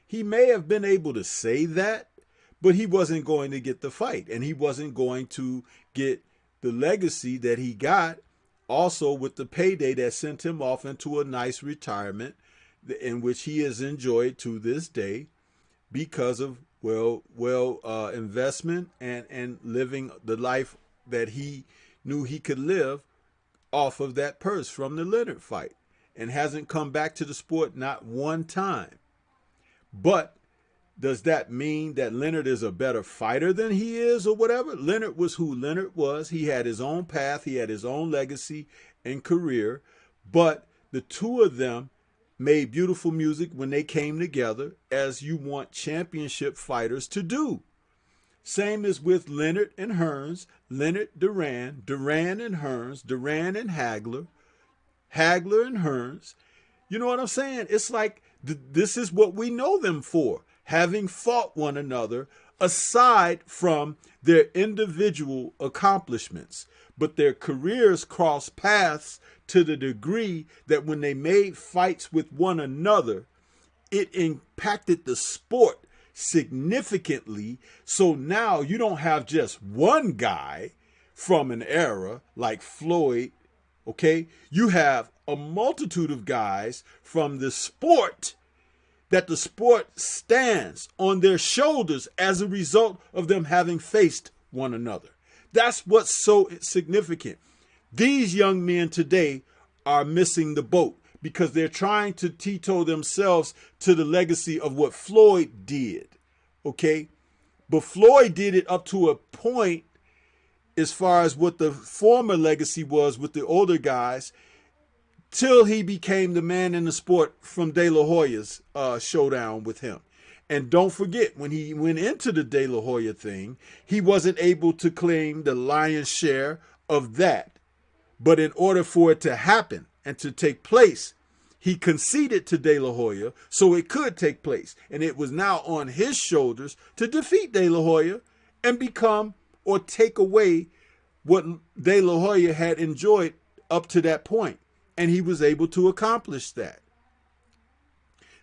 he may have been able to say that, but he wasn't going to get the fight, and he wasn't going to get the legacy that he got, also with the payday that sent him off into a nice retirement in which he has enjoyed to this day because of investment and living the life that he knew he could live off of that purse from the Leonard fight, and hasn't come back to the sport not one time. But does that mean that Leonard is a better fighter than he is or whatever? Leonard was who Leonard was. He had his own path. He had his own legacy and career. But the two of them made beautiful music when they came together, as you want championship fighters to do. Same as with Leonard and Hearns, Leonard, Duran, Duran and Hearns, Duran and Hagler, Hagler and Hearns. You know what I'm saying? It's like this is what we know them for, having fought one another aside from their individual accomplishments. But their careers crossed paths to the degree that when they made fights with one another, it impacted the sport significantly. So now you don't have just one guy from an era like Floyd, okay? You have a multitude of guys from the sport that the sport stands on their shoulders as a result of them having faced one another. That's what's so significant. These young men today are missing the boat because they're trying to teeter themselves to the legacy of what Floyd did, okay? But Floyd did it up to a point as far as what the former legacy was with the older guys, till he became the man in the sport from De La Hoya's showdown with him. And don't forget, when he went into the De La Hoya thing, he wasn't able to claim the lion's share of that. But in order for it to happen and to take place, he conceded to De La Hoya so it could take place. And it was now on his shoulders to defeat De La Hoya and become or take away what De La Hoya had enjoyed up to that point. And he was able to accomplish that.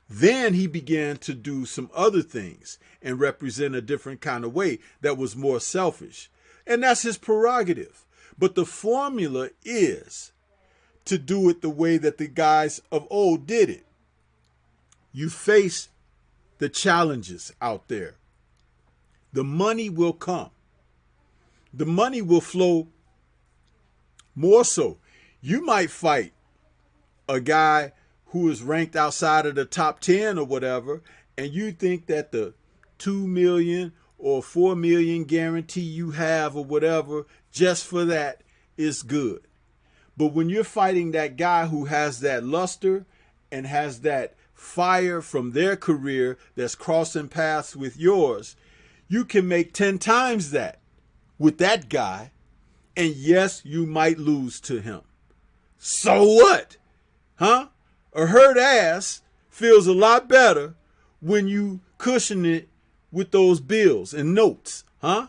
Then he began to do some other things and represent a different kind of way that was more selfish. And that's his prerogative. But the formula is to do it the way that the guys of old did it. You face the challenges out there. The money will come. The money will flow more so. You might fight a guy who is ranked outside of the top 10 or whatever, and you think that the 2 million or 4 million guarantee you have or whatever just for that is good. But when you're fighting that guy who has that luster and has that fire from their career that's crossing paths with yours, you can make 10 times that with that guy, and yes, you might lose to him. So what? Huh? A hurt ass feels a lot better when you cushion it with those bills and notes, huh?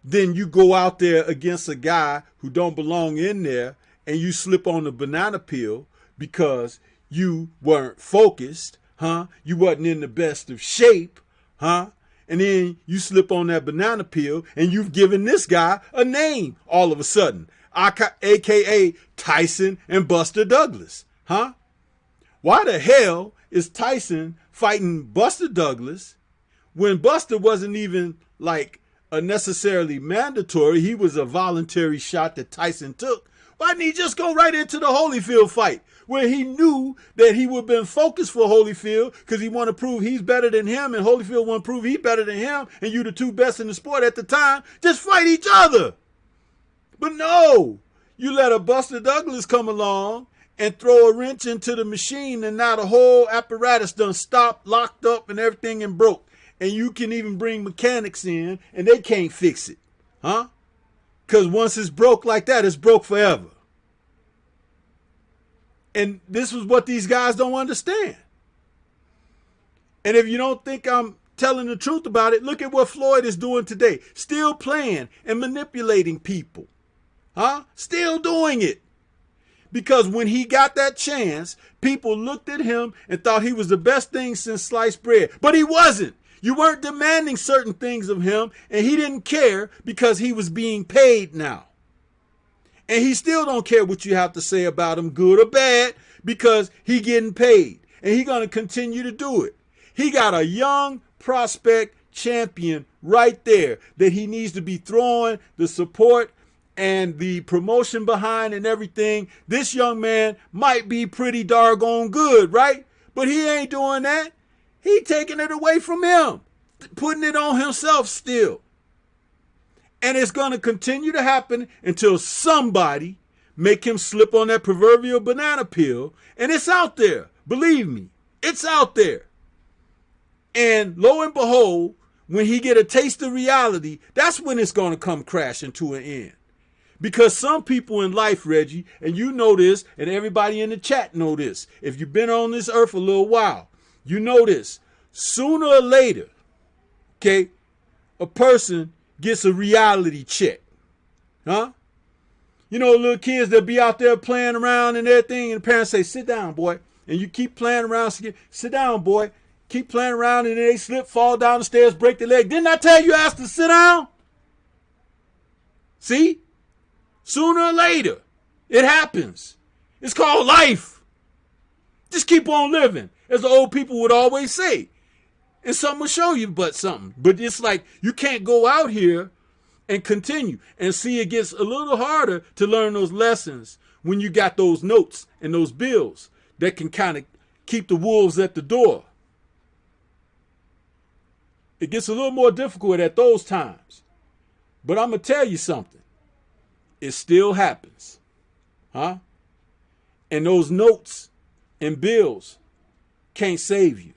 Then you go out there against a guy who don't belong in there and you slip on the banana peel because you weren't focused, huh? You wasn't in the best of shape, huh? And then you slip on that banana peel and you've given this guy a name all of a sudden, aka Tyson and Buster Douglas, huh? Why the hell is Tyson fighting Buster Douglas when Buster wasn't even like a necessarily mandatory. He was a voluntary shot that Tyson took. Why didn't he just go right into the Holyfield fight, where he knew that he would have been focused for Holyfield because he want to prove he's better than him, and Holyfield want to prove he's better than him, and you the two best in the sport at the time. Just fight each other. But no, you let a Buster Douglas come along and throw a wrench into the machine, and now the whole apparatus done stopped, locked up, and everything and broke. And you can even bring mechanics in, and they can't fix it. Huh? Because once it's broke like that, it's broke forever. And this was what these guys don't understand. And if you don't think I'm telling the truth about it, look at what Floyd is doing today. Still playing and manipulating people. Huh? Still doing it. Because when he got that chance, people looked at him and thought he was the best thing since sliced bread. But he wasn't. You weren't demanding certain things of him, and he didn't care because he was being paid now. And he still don't care what you have to say about him, good or bad, because he getting paid. And he going to continue to do it. He got a young prospect champion right there that he needs to be throwing the support and the promotion behind and everything. This young man might be pretty doggone good, right? But he ain't doing that. He taking it away from him, putting it on himself still. And it's going to continue to happen until somebody make him slip on that proverbial banana peel. And it's out there. Believe me, it's out there. And lo and behold, when he get a taste of reality, that's when it's going to come crashing to an end. Because some people in life, Reggie, and you know this, and everybody in the chat know this, if you've been on this earth a little while, you know this. Sooner or later, okay, a person gets a reality check. Huh? You know, little kids that be out there playing around and everything, and the parents say, sit down, boy. And you keep playing around, sit down, boy. Keep playing around, and they slip, fall down the stairs, break their leg. Didn't I tell you asked to sit down? See? Sooner or later, it happens. It's called life. Just keep on living, as the old people would always say. And something will show you but something. But it's like you can't go out here and continue. And see, it gets a little harder to learn those lessons when you got those notes and those bills that can kind of keep the wolves at the door. It gets a little more difficult at those times. But I'm going to tell you something. It still happens. Huh? And those notes and bills can't save you.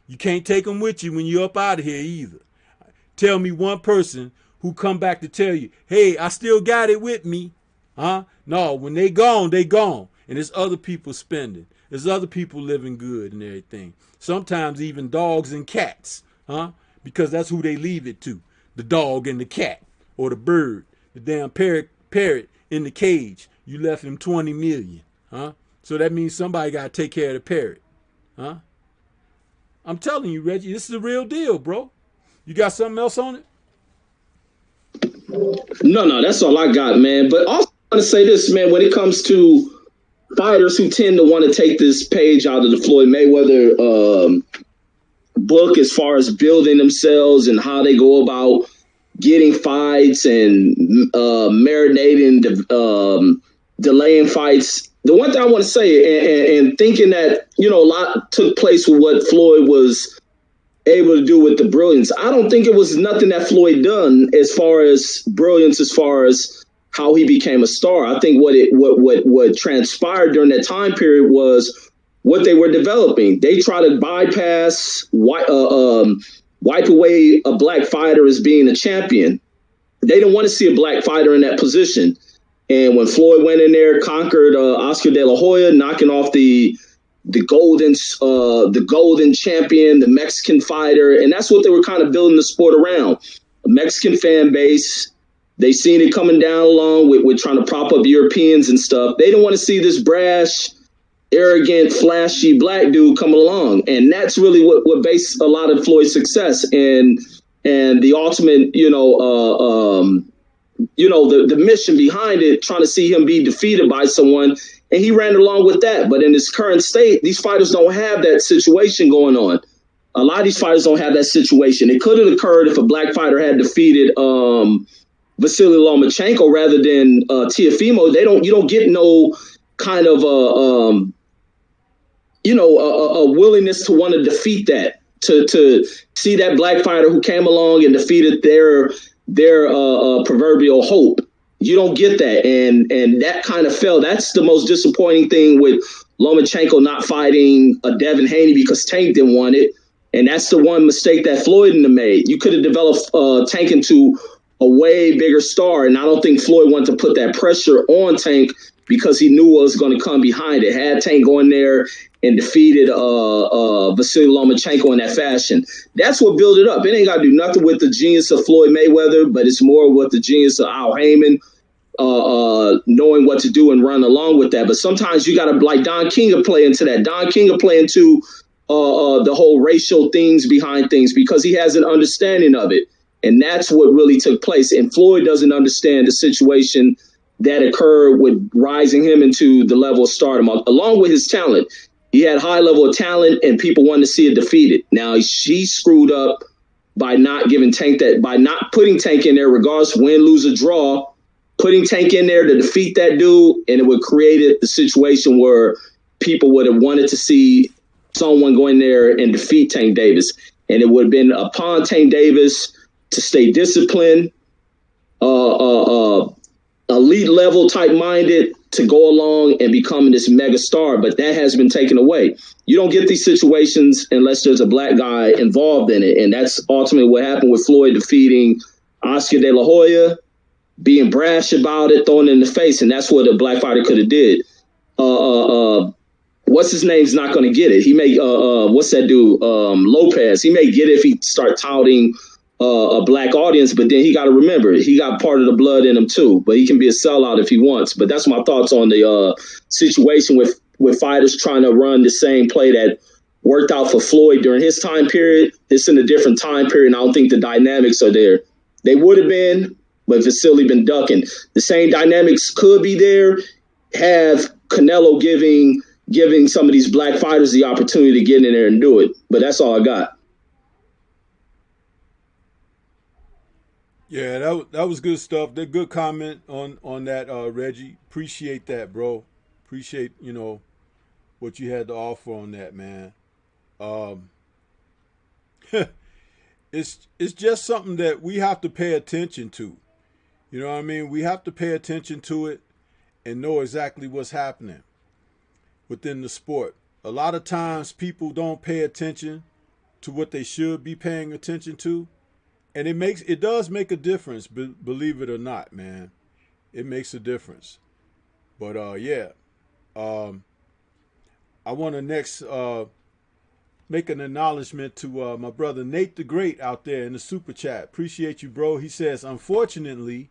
You can't take them with you when you're up out of here either. Tell me one person who come back to tell you, hey, I still got it with me. Huh? No, when they gone, they gone. And there's other people spending. There's other people living good and everything. Sometimes even dogs and cats. Huh? Because that's who they leave it to. The dog and the cat. Or the bird. The damn parrot in the cage. You left him 20 million. Huh? So that means somebody got to take care of the parrot. Huh? I'm telling you, Reggie, this is the real deal, bro. You got something else on it? No, that's all I got, man. But also I want to say this, man, when it comes to fighters who tend to want to take this page out of the Floyd Mayweather book as far as building themselves and how they go about getting fights and marinating, delaying fights. The one thing I want to say, and thinking that, you know, a lot took place with what Floyd was able to do with the brilliance. I don't think it was nothing that Floyd done as far as brilliance, as far as how he became a star. I think what transpired during that time period was what they were developing. They try to bypass, wipe away a black fighter as being a champion. They didn't want to see a black fighter in that position. And when Floyd went in there, conquered Oscar De La Hoya, knocking off the golden champion, the Mexican fighter, and that's what they were kind of building the sport around. A Mexican fan base. They seen it coming down along with trying to prop up Europeans and stuff. They didn't want to see this brash, arrogant, flashy black dude coming along, and that's really what based a lot of Floyd's success and the ultimate, the mission behind it, trying to see him be defeated by someone, and he ran along with that. But in his current state, these fighters don't have that situation going on. A lot of these fighters don't have that situation. It could have occurred if a black fighter had defeated Vasily Lomachenko rather than Teofimo. You don't get no kind of a willingness to want to defeat that, to see that black fighter who came along and defeated their proverbial hope. You don't get that, and that kind of fell. That's the most disappointing thing with Lomachenko not fighting Devin Haney, because Tank didn't want it, and that's the one mistake that Floyd made. You could have developed Tank into a way bigger star, and I don't think Floyd wanted to put that pressure on Tank because he knew what was going to come behind it. Had Tank going there and defeated Vasily Lomachenko in that fashion, that's what built it up. It ain't got to do nothing with the genius of Floyd Mayweather, but it's more with the genius of Al Heyman, knowing what to do and run along with that. But sometimes you got to, like Don King, play into that. Don King play into the whole racial things behind things because he has an understanding of it. And that's what really took place. And Floyd doesn't understand the situation that occurred with rising him into the level of stardom, along with his talent. He had high level of talent, and people wanted to see it defeated. Now, she screwed up by not giving Tank that, by not putting Tank in there, regardless, win, lose, or draw, putting Tank in there to defeat that dude, and it would create the situation where people would have wanted to see someone go in there and defeat Tank Davis. And it would have been upon Tank Davis to stay disciplined, elite level type minded, to go along and become this mega star. But that has been taken away. You don't get these situations unless there's a black guy involved in it. And that's ultimately what happened with Floyd defeating Oscar De La Hoya, being brash about it, throwing it in the face. And that's what a black fighter could have did. What's his name's not going to get it. He may, what's that dude? Lopez. He may get it if he start touting a black audience, but then he got to remember, he got part of the blood in him too, but he can be a sellout if he wants. But that's my thoughts on the situation with fighters trying to run the same play that worked out for Floyd during his time period. It's in a different time period, and I don't think the dynamics are there. They would have been, but Vasily been ducking. The same dynamics could be there, have Canelo giving some of these black fighters the opportunity to get in there and do it. But that's all I got. Yeah, that was good stuff. That good comment on that, Reggie. Appreciate that, bro. Appreciate, what you had to offer on that, man. It's just something that we have to pay attention to. You know what I mean? We have to pay attention to it and know exactly what's happening within the sport. A lot of times people don't pay attention to what they should be paying attention to. And it does make a difference, believe it or not, man. It makes a difference. But I want to next make an acknowledgement to my brother Nate the Great out there in the super chat. Appreciate you, bro. He says, unfortunately,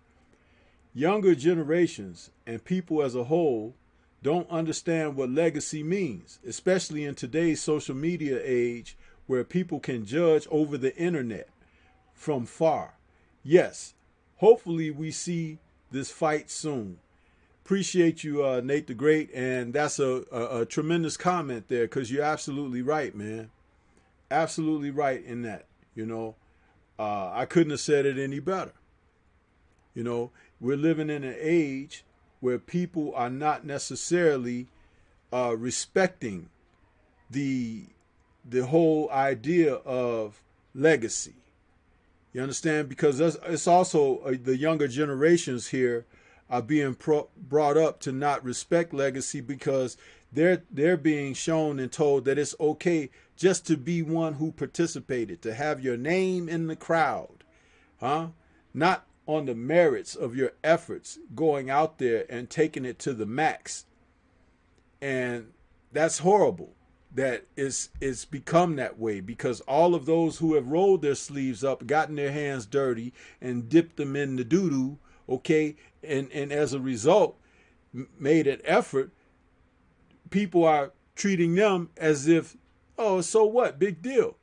younger generations and people as a whole don't understand what legacy means, especially in today's social media age where people can judge over the internet from far. Yes, hopefully we see this fight soon. Appreciate you, Nate the Great, and that's a tremendous comment there, because you're absolutely right, man. Absolutely right in that. I couldn't have said it any better. We're living in an age where people are not necessarily respecting the whole idea of legacy. You understand? Because it's also the younger generations here are being brought up to not respect legacy, because they're being shown and told that it's okay just to be one who participated, to have your name in the crowd, not on the merits of your efforts going out there and taking it to the max. And that's horrible that it's become that way, because all of those who have rolled their sleeves up, gotten their hands dirty, and dipped them in the doo-doo, okay, and as a result made an effort, people are treating them as if, oh, so what, big deal,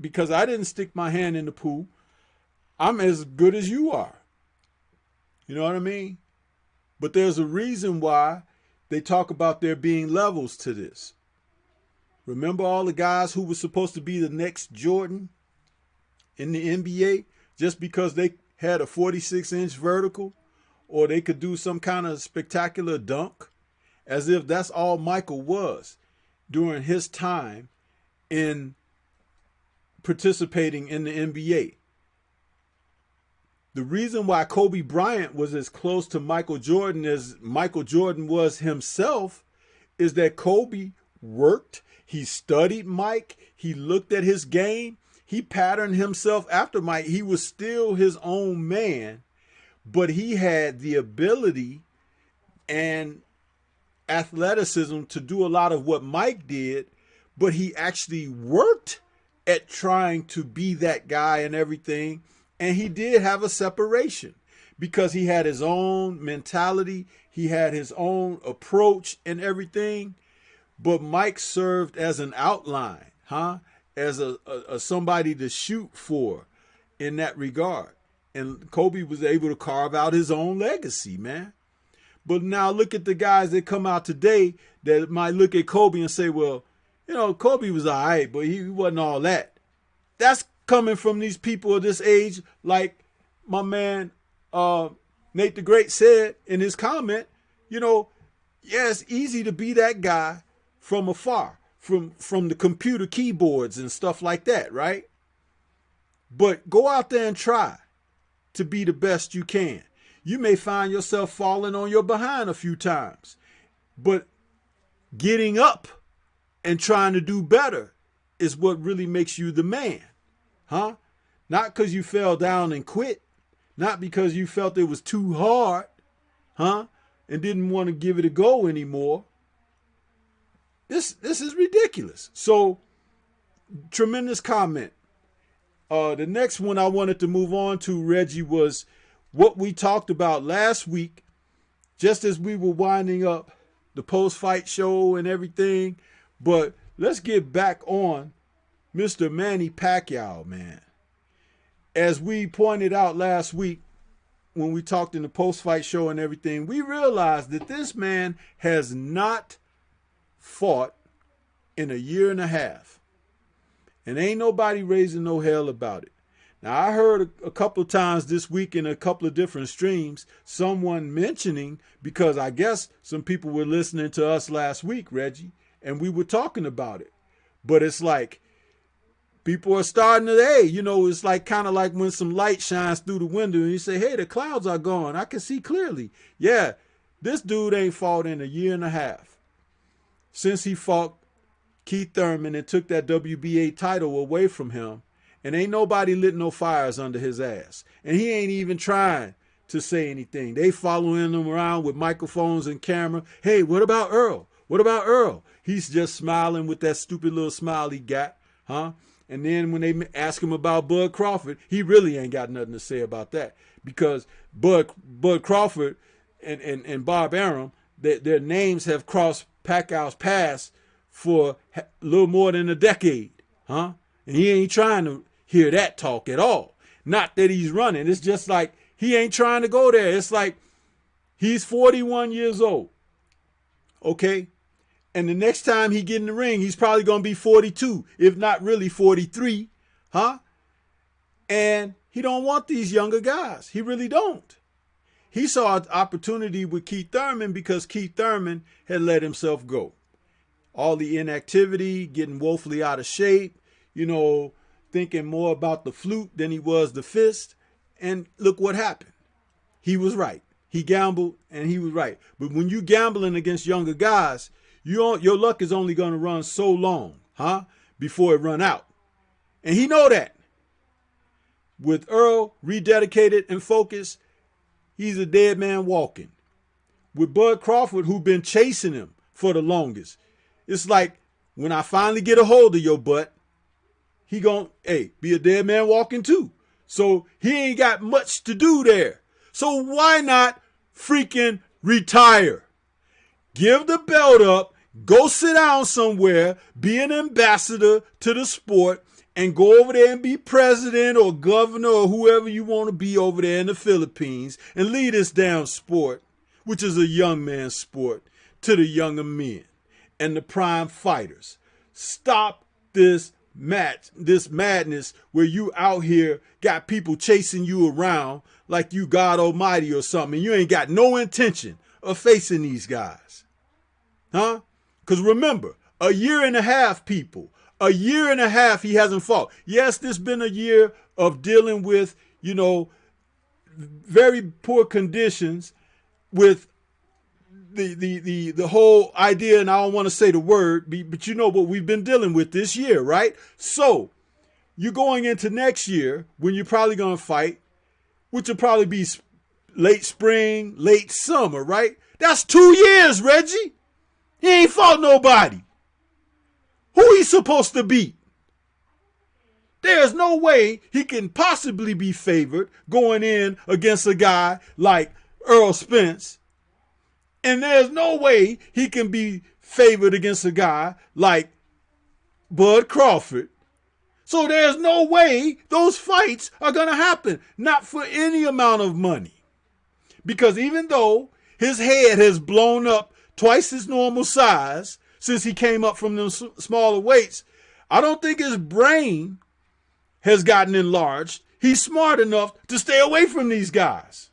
because I didn't stick my hand in the pool, I'm as good as you are. You know what I mean? But there's a reason why they talk about there being levels to this. Remember all the guys who were supposed to be the next Jordan in the NBA just because they had a 46-inch vertical or they could do some kind of spectacular dunk, as if that's all Michael was during his time in participating in the NBA. The reason why Kobe Bryant was as close to Michael Jordan as Michael Jordan was himself is that Kobe worked, he studied Mike, he looked at his game, he patterned himself after Mike. He was still his own man, but he had the ability and athleticism to do a lot of what Mike did, but he actually worked at trying to be that guy and everything. And he did have a separation because he had his own mentality. He had his own approach and everything. But Mike served as an outline, as a somebody to shoot for in that regard. And Kobe was able to carve out his own legacy, man. But now look at the guys that come out today that might look at Kobe and say, well, you know, Kobe was all right, but he wasn't all that. That's coming from these people of this age, like my man Nate the Great said in his comment, you know, yeah, it's easy to be that guy from afar, from the computer keyboards and stuff like that, right? But go out there and try to be the best you can. You may find yourself falling on your behind a few times, but getting up and trying to do better is what really makes you the man, huh? Not because you fell down and quit, not because you felt it was too hard, huh? And didn't want to give it a go anymore. This is ridiculous. So, tremendous comment. The next one I wanted to move on to, Reggie, was what we talked about last week, just as we were winding up the post-fight show and everything. But let's get back on Mr. Manny Pacquiao, man. As we pointed out last week when we talked in the post-fight show and everything, we realized that this man has not fought in a year and a half. And ain't nobody raising no hell about it. Now, I heard a couple of times this week in a couple of different streams, someone mentioning, because I guess some people were listening to us last week, Reggie, and we were talking about it. But it's like, people are starting to, hey, you know, it's like kind of like when some light shines through the window and you say, hey, the clouds are gone. I can see clearly. Yeah, this dude ain't fought in a year and a half since he fought Keith Thurman and took that WBA title away from him. And ain't nobody lit no fires under his ass. And he ain't even trying to say anything. They following him around with microphones and camera. Hey, what about Earl? What about Earl? He's just smiling with that stupid little smile he got, huh? And then when they ask him about Bud Crawford, he really ain't got nothing to say about that. Because Bud Crawford and Bob Arum, their names have crossed Pacquiao's path for a little more than a decade, huh? And he ain't trying to hear that talk at all. Not that he's running. It's just like he ain't trying to go there. It's like he's 41 years old, okay? And the next time he get in the ring, he's probably going to be 42, if not really 43, huh? And he don't want these younger guys. He really don't. He saw an opportunity with Keith Thurman because Keith Thurman had let himself go. All the inactivity, getting woefully out of shape, you know, thinking more about the flute than he was the fist. And look what happened. He was right. He gambled and he was right. But when you gambling against younger guys, your luck is only going to run so long, huh? Before it run out. And he know that. With Earl rededicated and focused, he's a dead man walking. With Bud Crawford, who been chasing him for the longest, it's like, when I finally get a hold of your butt, he gon' be a dead man walking too. So he ain't got much to do there. So why not freaking retire? Give the belt up, go sit down somewhere, be an ambassador to the sport, and go over there and be president or governor or whoever you want to be over there in the Philippines and lead this damn sport, which is a young man's sport, to the younger men and the prime fighters. stop this madness where you out here got people chasing you around like you God Almighty or something. You ain't got no intention of facing these guys. Huh? Because remember, a year and a half, people. A year and a half he hasn't fought. Yes, this been a year of dealing with, very poor conditions with the whole idea, and I don't want to say the word, but you know what we've been dealing with this year, right? So you're going into next year when you're probably going to fight, which will probably be late spring, late summer, right? That's 2 years, Reggie. He ain't fought nobody. Who he supposed to beat? There's no way he can possibly be favored going in against a guy like Earl Spence. And there's no way he can be favored against a guy like Bud Crawford. So there's no way those fights are going to happen. Not for any amount of money. Because even though his head has blown up twice his normal size since he came up from them smaller weights, I don't think his brain has gotten enlarged. He's smart enough to stay away from these guys.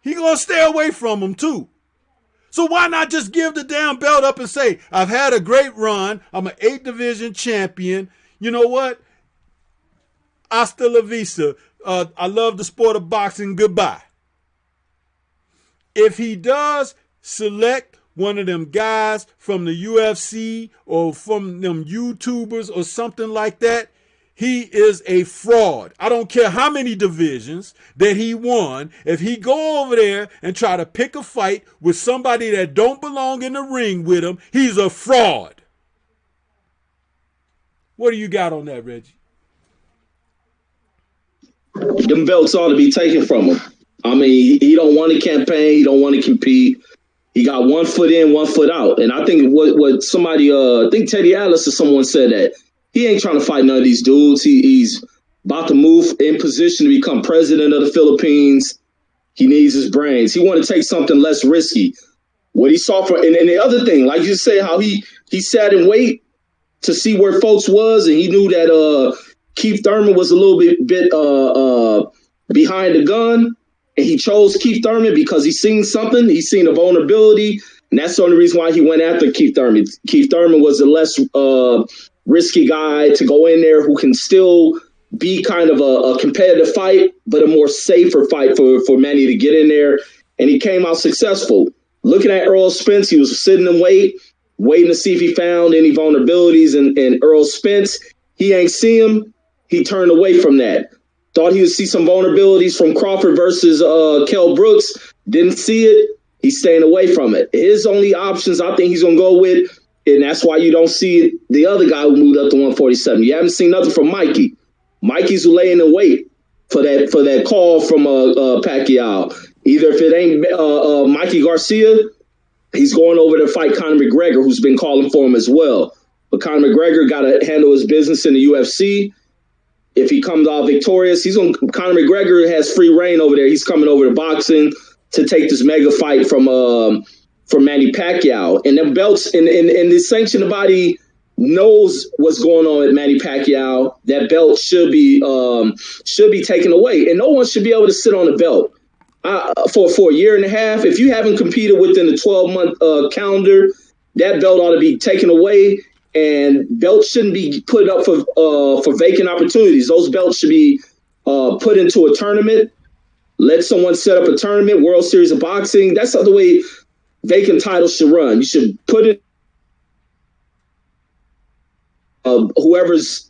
He's going to stay away from them too. So why not just give the damn belt up and say, I've had a great run. I'm an 8th division champion. You know what? Hasta la vista. I love the sport of boxing. Goodbye. If he does select one of them guys from the UFC or from them YouTubers or something like that, he is a fraud. I don't care how many divisions that he won. If he go over there and try to pick a fight with somebody that don't belong in the ring with him, he's a fraud. What do you got on that, Reggie? Them belts ought to be taken from him. I mean, he don't want to campaign. He don't want to compete. He got 1 foot in, 1 foot out. And I think what somebody, I think Teddy Atlas or someone said that he ain't trying to fight none of these dudes. He's about to move in position to become president of the Philippines. He needs his brains. He want to take something less risky. What he saw from, and the other thing, like you say, how he sat and wait to see where folks was, and he knew that Keith Thurman was a little bit behind the gun, and he chose Keith Thurman because he seen something. He seen a vulnerability, and that's the only reason why he went after Keith Thurman. Keith Thurman was a less risky guy to go in there who can still be kind of a competitive fight, but a more safer fight for Manny to get in there. And he came out successful. Looking at Earl Spence, he was sitting and waiting to see if he found any vulnerabilities in Earl Spence. He ain't see him. He turned away from that. Thought he would see some vulnerabilities from Crawford versus Kell Brooks. Didn't see it. He's staying away from it. His only options, I think he's going to go with, and that's why you don't see the other guy who moved up to 147. You haven't seen nothing from Mikey. Mikey's laying in wait for that call from Pacquiao. Either if it ain't Mikey Garcia, he's going over to fight Conor McGregor, who's been calling for him as well. But Conor McGregor got to handle his business in the UFC. If he comes out victorious, Conor McGregor has free reign over there. He's coming over to boxing to take this mega fight from Manny Pacquiao. And the belts and the sanctioning body knows what's going on with Manny Pacquiao. That belt should be taken away, and no one should be able to sit on the belt for a year and a half. If you haven't competed within the 12-month calendar, that belt ought to be taken away. And belts shouldn't be put up for vacant opportunities. Those belts should be put into a tournament. Let someone set up a tournament, World Series of Boxing. That's the way vacant titles should run. You should put it. Whoever's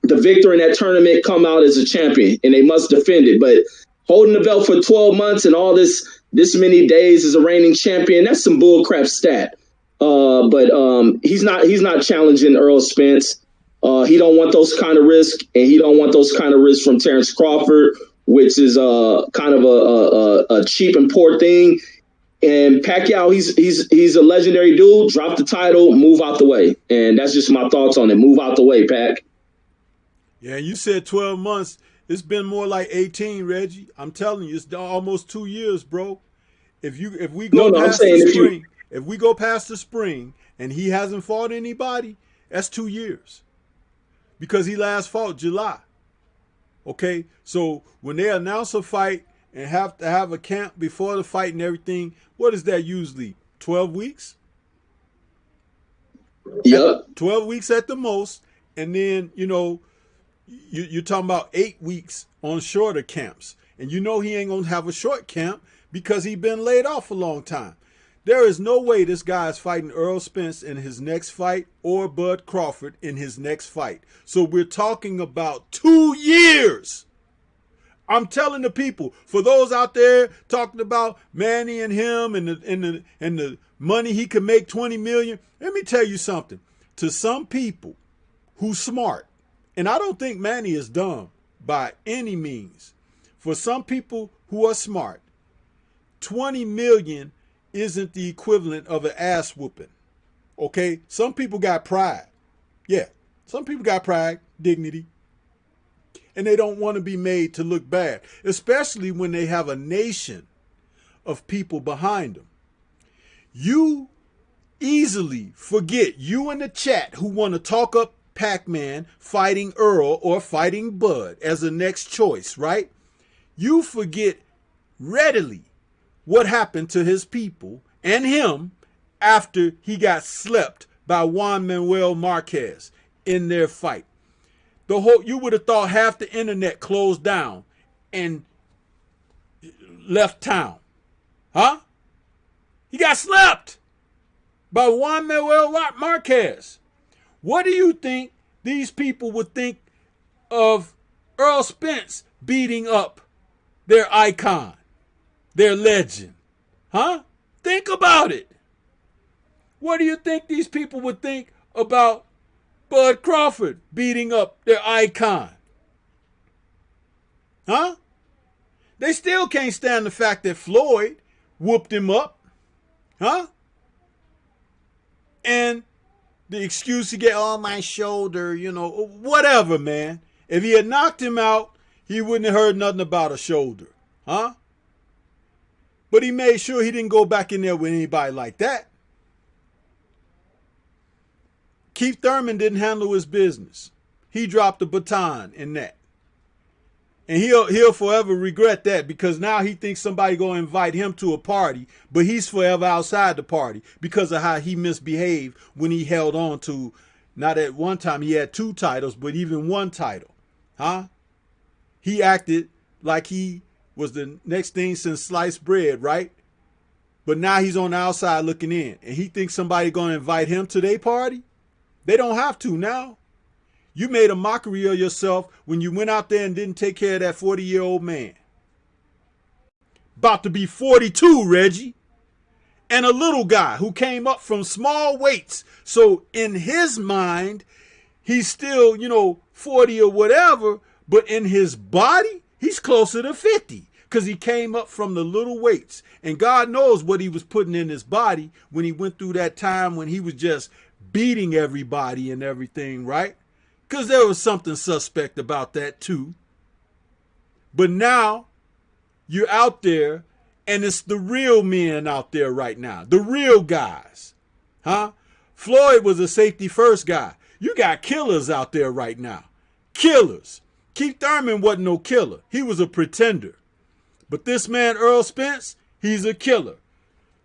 the victor in that tournament come out as a champion, and they must defend it. But holding the belt for 12 months and all this many days as a reigning champion, that's some bullcrap stat. But he's not challenging Earl Spence. He don't want those kind of risk, and he don't want those kind of risks from Terrence Crawford, which is kind of a cheap and poor thing. And Pacquiao, he's a legendary dude. Drop the title, move out the way, and that's just my thoughts on it. Move out the way, Pac. Yeah, you said 12 months. It's been more like 18, Reggie. I'm telling you, it's almost 2 years, bro. If we go past the spring and he hasn't fought anybody, That's 2 years because he last fought July. Okay, so when they announce a fight and have to have a camp before the fight and everything, what is that usually? 12 weeks? Yep. 12 weeks at the most. And then, you're talking about 8 weeks on shorter camps. And he ain't going to have a short camp because he's been laid off a long time. There is no way this guy is fighting Errol Spence in his next fight or Bud Crawford in his next fight. So we're talking about 2 years. I'm telling the people, for those out there talking about Manny and him and the money he could make, 20 million, let me tell you something. To some people who's smart, and I don't think Manny is dumb by any means. For some people who are smart, 20 million isn't the equivalent of an ass whooping. Okay? Some people got pride. Yeah. Some people got pride, dignity. And they don't want to be made to look bad, especially when they have a nation of people behind them. You easily forget, you in the chat who want to talk up Pac-Man fighting Earl or fighting Bud as the next choice, right? You forget readily what happened to his people and him after he got slept by Juan Manuel Marquez in their fight. You would have thought half the internet closed down and left town. Huh? He got slept by Juan Manuel Marquez. What do you think these people would think of Errol Spence beating up their icon, their legend? Huh? Think about it. What do you think these people would think about Bud Crawford beating up their icon? Huh? They still can't stand the fact that Floyd whooped him up. Huh? And the excuse to get on my shoulder, whatever, man. If he had knocked him out, he wouldn't have heard nothing about a shoulder. Huh? But he made sure he didn't go back in there with anybody like that. Keith Thurman didn't handle his business. He dropped the baton in that. And he'll forever regret that because now he thinks somebody going to invite him to a party, but he's forever outside the party because of how he misbehaved when he held on to, not at one time he had 2 titles, but even 1 title. Huh? He acted like he was the next thing since sliced bread, right? But now he's on the outside looking in, and he thinks somebody going to invite him to their party? They don't have to now. You made a mockery of yourself when you went out there and didn't take care of that 40-year-old man. About to be 42, Reggie. And a little guy who came up from small weights. So in his mind, he's still, 40 or whatever. But in his body, he's closer to 50. Because he came up from the little weights. And God knows what he was putting in his body when he went through that time when he was just beating everybody and everything, right? Because there was something suspect about that too. But now you're out there and it's the real men out there right now. The real guys. Huh? Floyd was a safety first guy. You got killers out there right now. Killers. Keith Thurman wasn't no killer. He was a pretender. But this man, Errol Spence, he's a killer.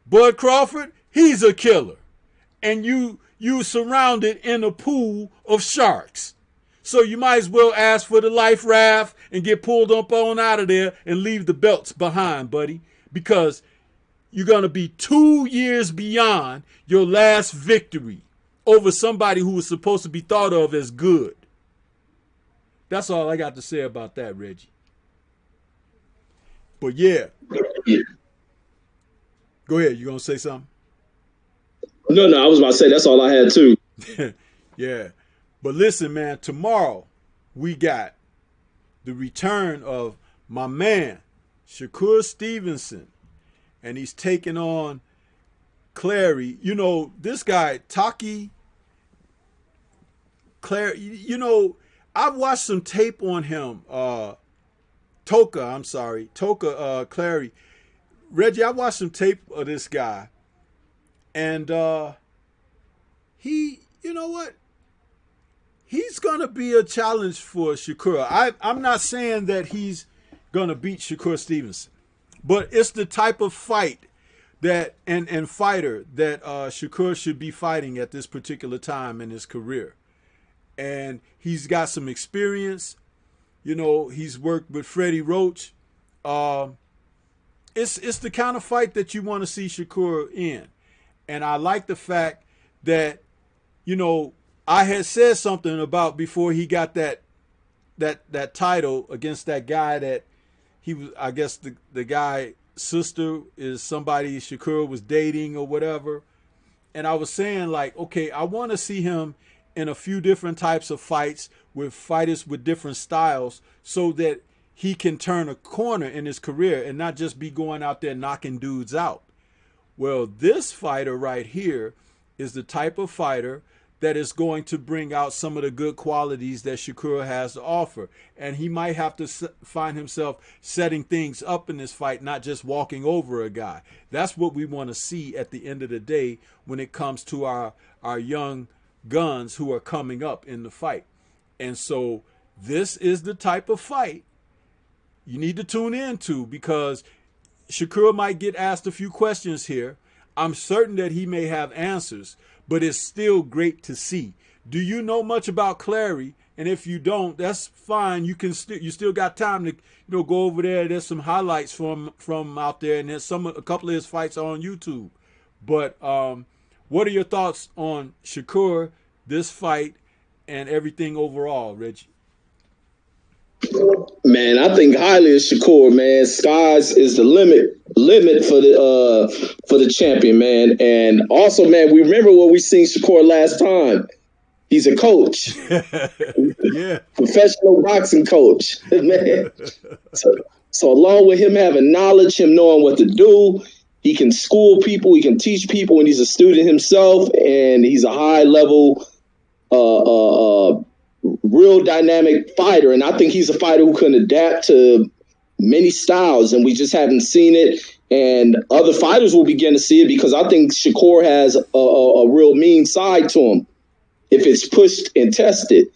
Bud Crawford, he's a killer. And you surrounded in a pool of sharks. So you might as well ask for the life raft and get pulled up on out of there and leave the belts behind, buddy. Because you're going to be 2 years beyond your last victory over somebody who was supposed to be thought of as good. That's all I got to say about that, Reggie. But yeah. Go ahead. You going to say something? No, I was about to say that's all I had too. Yeah. But listen, man, tomorrow we got the return of my man, Shakur Stevenson. And he's taking on Clary. This guy, Taki Clary, I've watched some tape on him. Toka Clary. Reggie, I watched some tape of this guy. And he, you know what? he's gonna be a challenge for Shakur. I'm not saying that he's gonna beat Shakur Stevenson, but it's the type of fight that and fighter that Shakur should be fighting at this particular time in his career. And he's got some experience. You know, he's worked with Freddie Roach. It's the kind of fight that you want to see Shakur in. And I like the fact that, you know, I had said something about before he got that title against that guy that he was, I guess the guy sister is somebody Shakur was dating or whatever. And I was saying, like, okay, I want to see him in a few different types of fights with fighters with different styles so that he can turn a corner in his career and not just be going out there knocking dudes out. Well, this fighter right here is the type of fighter that is going to bring out some of the good qualities that Shakur has to offer. And he might have to find himself setting things up in this fight, not just walking over a guy. That's what we want to see at the end of the day when it comes to our young guns who are coming up in the fight. And so this is the type of fight you need to tune into, because Shakur might get asked a few questions here. I'm certain that he may have answers, but it's still great to see. Do you know much about Clary? And if you don't, that's fine. You still got time to go over there. There's some highlights from out there, and there's a couple of his fights on YouTube. But what are your thoughts on Shakur, this fight, and everything overall, Reggie? Man, I think highly of Shakur, man. Skies is the limit for the champion, man. And also, man, we remember what we seen Shakur last time. He's a coach. Yeah. Professional boxing coach, man. So along with him having knowledge, him knowing what to do, he can school people, he can teach people, and he's a student himself, and he's a high level real dynamic fighter. And I think he's a fighter who can adapt to many styles, and we just haven't seen it. And other fighters will begin to see it, because I think Shakur has a real mean side to him if it's pushed and tested.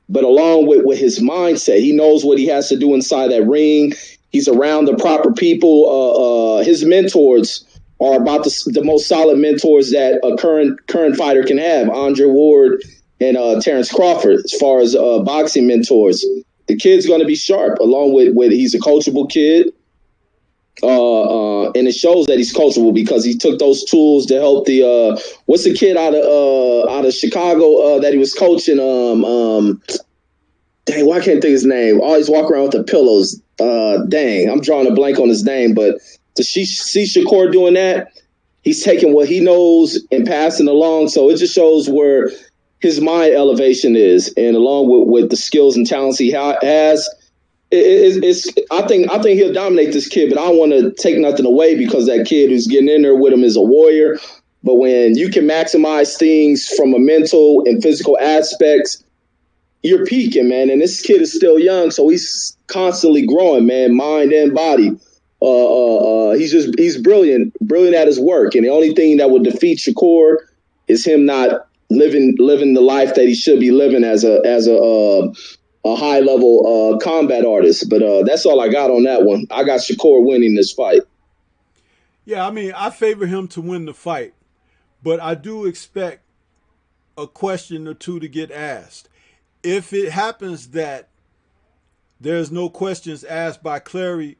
But along with his mindset, he knows what he has to do inside that ring. He's around the proper people. His mentors are about the most solid mentors that a current fighter can have. Andre Ward and Terrence Crawford, as far as boxing mentors. The kid's going to be sharp, along with he's a coachable kid. And it shows that he's coachable, because he took those tools to help the what's the kid out of Chicago that he was coaching? Dang, why can't I think his name? Always walk around with the pillows. Dang, I'm drawing a blank on his name, but to see Shakur doing that, he's taking what he knows and passing along. So it just shows where his mind elevation is, and along with the skills and talents he has. I think he'll dominate this kid, but I don't want to take nothing away, because that kid who's getting in there with him is a warrior. But when you can maximize things from a mental and physical aspects, you're peaking, man. And this kid is still young, so he's constantly growing, man, mind and body. He's brilliant at his work. And the only thing that would defeat Shakur is him not living the life that he should be living as a high level combat artist. But that's all I got on that one. I got Shakur winning this fight. Yeah, I mean, I favor him to win the fight, but I do expect a question or two to get asked. If it happens that there's no questions asked by Clary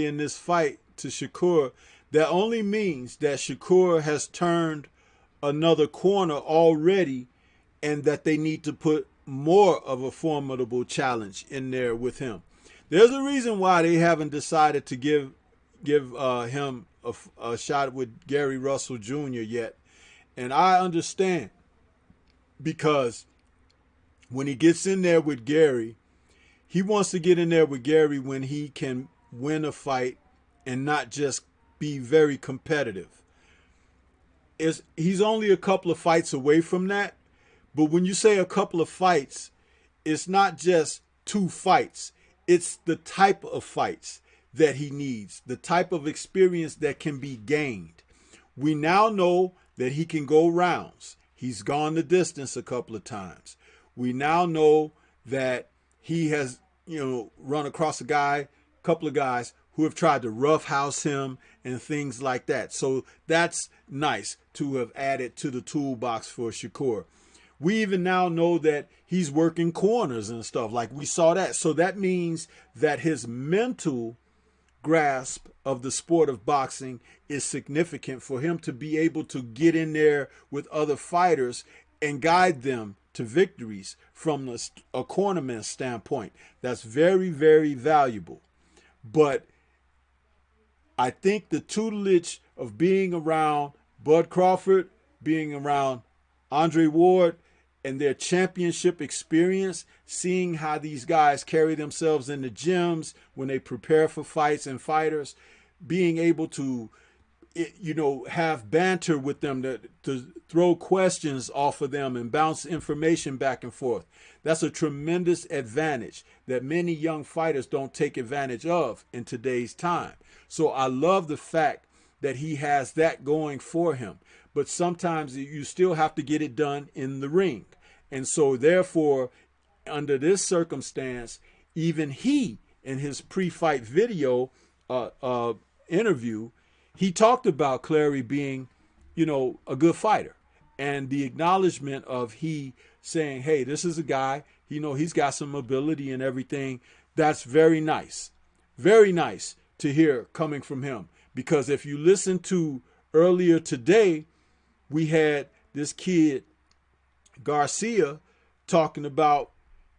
in this fight to Shakur, that only means that Shakur has turned another corner already, and that they need to put more of a formidable challenge in there with him. There's a reason why they haven't decided to give him a shot with Gary Russell Jr. yet. And I understand, because when he gets in there with Gary, he wants to get in there with Gary when he can win a fight and not just be very competitive. He's only a couple of fights away from that. But when you say a couple of fights, it's not just 2 fights. It's the type of fights that he needs, the type of experience that can be gained. We now know that he can go rounds. He's gone the distance a couple of times. We now know that he has, run across a couple of guys who have tried to roughhouse him and things like that. So that's nice to have added to the toolbox for Shakur. We even now know that he's working corners and stuff. Like we saw that. So that means that his mental grasp of the sport of boxing is significant for him to be able to get in there with other fighters and guide them to victories from a cornerman standpoint. That's very, very valuable. But I think the tutelage of being around Bud Crawford, being around Andre Ward, and their championship experience, seeing how these guys carry themselves in the gyms when they prepare for fights and fighters, being able to, have banter with them, to throw questions off of them and bounce information back and forth. That's a tremendous advantage that many young fighters don't take advantage of in today's time. So I love the fact that he has that going for him. But sometimes you still have to get it done in the ring. And so therefore, under this circumstance, even he, in his pre-fight video interview, he talked about Clary being, a good fighter. And the acknowledgement of he saying, hey, this is a guy, he's got some ability and everything. That's very nice. Very nice to hear coming from him. Because if you listen to earlier today, we had this kid, Garcia, talking about,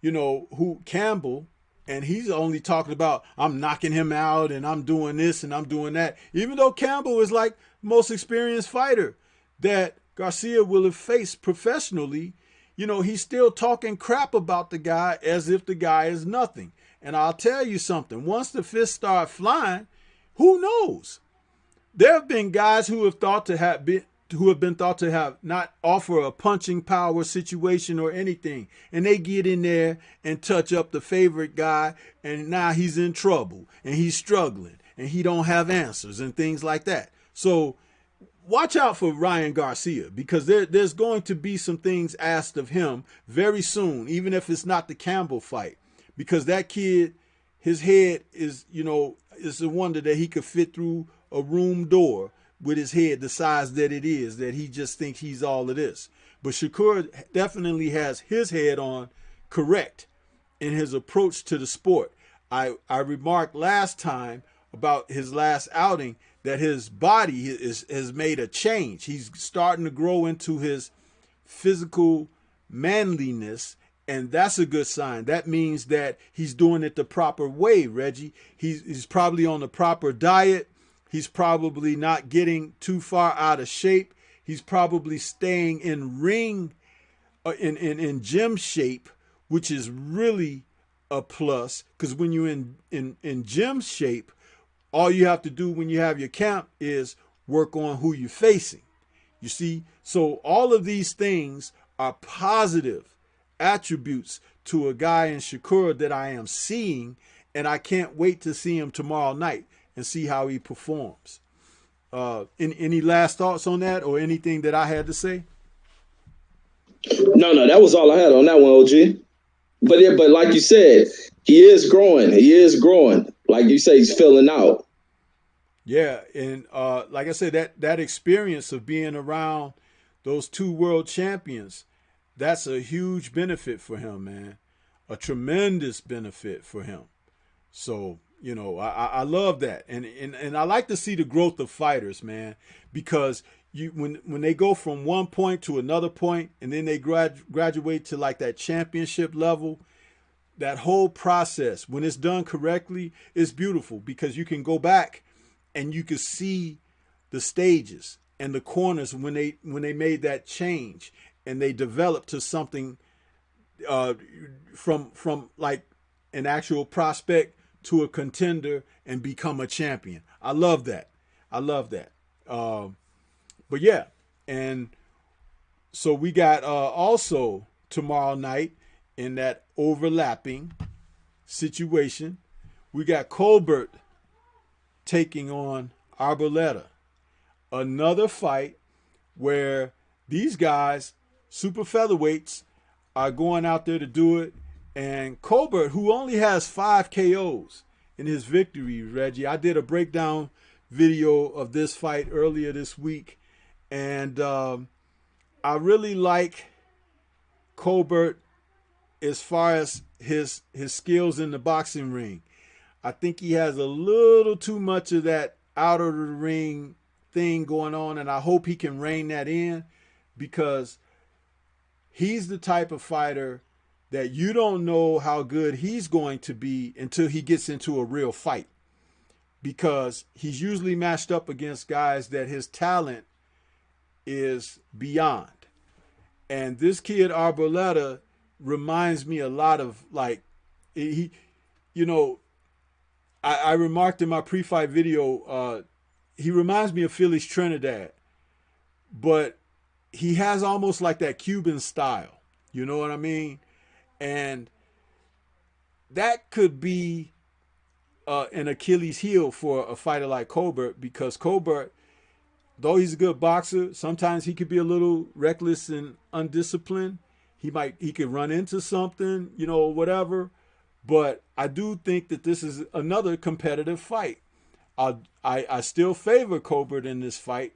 who Campbell, and he's only talking about, I'm knocking him out and I'm doing this and I'm doing that. Even though Campbell is like the most experienced fighter that Garcia will have faced professionally, he's still talking crap about the guy as if the guy is nothing. And I'll tell you something, once the fists start flying, who knows? There have been guys who have been thought to have not offer a punching power situation or anything, and they get in there and touch up the favorite guy, and now he's in trouble and he's struggling and he don't have answers and things like that. So watch out for Ryan Garcia, because there's going to be some things asked of him very soon, even if it's not the Campbell fight, because that kid, his head is, it's a wonder that he could fit through a room door with his head the size that it is, that he just thinks he's all of this. But Shakur definitely has his head on correct in his approach to the sport. I remarked last time about his last outing that his body has made a change. He's starting to grow into his physical manliness, and that's a good sign. That means that he's doing it the proper way, Reggie. He's probably on the proper diet. He's probably not getting too far out of shape. He's probably staying in gym shape, which is really a plus, because when you're in gym shape, all you have to do when you have your camp is work on who you're facing. You see? So all of these things are positive attributes to a guy in Shakur that I am seeing, and I can't wait to see him tomorrow night and see how he performs. Any last thoughts on that, or anything that I had to say? No, that was all I had on that one, OG. But like you said, he is growing. He is growing. Like you say, he's filling out. Yeah, and like I said, that experience of being around those two world champions, that's a huge benefit for him, man. A tremendous benefit for him. So, I love that. And I like to see the growth of fighters, man, because when they go from one point to another point and then they graduate to like that championship level, that whole process, when it's done correctly, is beautiful, because you can go back and you can see the stages and the corners when they made that change and they developed to something from like an actual prospect to a contender and become a champion. I love that. But yeah, and so we got also tomorrow night in that overlapping situation, we got Colbert taking on Arboleda. Another fight where these guys, super featherweights, are going out there to do it. And Colbert, who only has 5 KOs in his victory, Reggie, I did a breakdown video of this fight earlier this week, and I really like Colbert as far as his skills in the boxing ring. I think he has a little too much of that out of the ring thing going on, and I hope he can rein that in, because he's the type of fighter that you don't know how good he's going to be until he gets into a real fight, because he's usually matched up against guys that his talent is beyond. And this kid Arboleda reminds me a lot of, like, he, you know, I remarked in my pre-fight video, he reminds me of Felix Trinidad, but he has almost like that Cuban style. You know what I mean? And that could be an Achilles heel for a fighter like Colbert, because Colbert, though he's a good boxer, sometimes he could be a little reckless and undisciplined. He could run into something, you know, whatever. But I do think that this is another competitive fight. I still favor Colbert in this fight,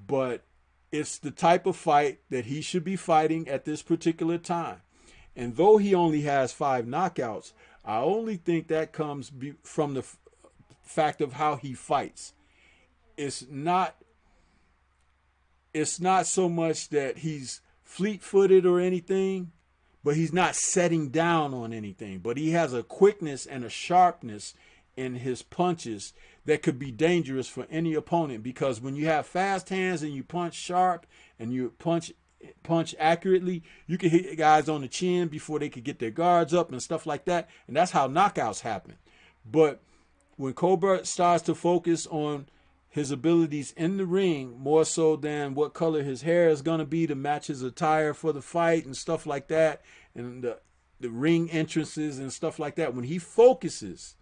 but it's the type of fight that he should be fighting at this particular time. And though he only has 5 knockouts, I only think that comes from the fact of how he fights. It's not so much that he's fleet-footed or anything, but he's not setting down on anything. But he has a quickness and a sharpness in his punches that could be dangerous for any opponent, because when you have fast hands and you punch sharp and you punch accurately, you can hit guys on the chin before they could get their guards up and stuff like that. And that's how knockouts happen. But when Colbert starts to focus on his abilities in the ring more so than what color his hair is going to be to match his attire for the fight and stuff like that, and the ring entrances and stuff like that, when he focuses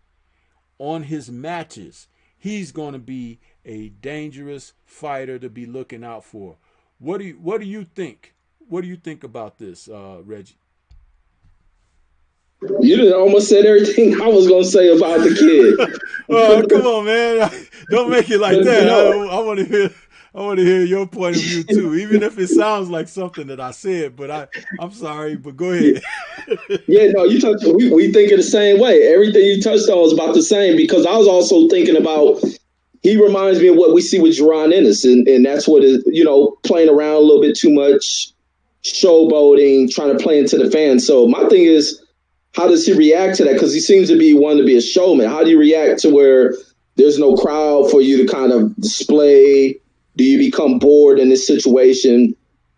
on his matches, he's going to be a dangerous fighter to be looking out for. What do you think? What do you think about this, Reggie? You done almost said everything I was gonna say about the kid. Oh, come on, man! Don't make it like that. No. I want to hear your point of view too, even if it sounds like something that I said. But I'm sorry, but go ahead. Yeah, no, you touched. We think of the same way. Everything you touched on was about the same, because I was also thinking about. He reminds me of what we see with Jaron Ennis, and that's what is, you know, playing around a little bit too much, showboating, trying to play into the fans. So my thing is, how does he react to that? Because he seems to be one to be a showman. How do you react to where there's no crowd for you to kind of display? Do you become bored in this situation?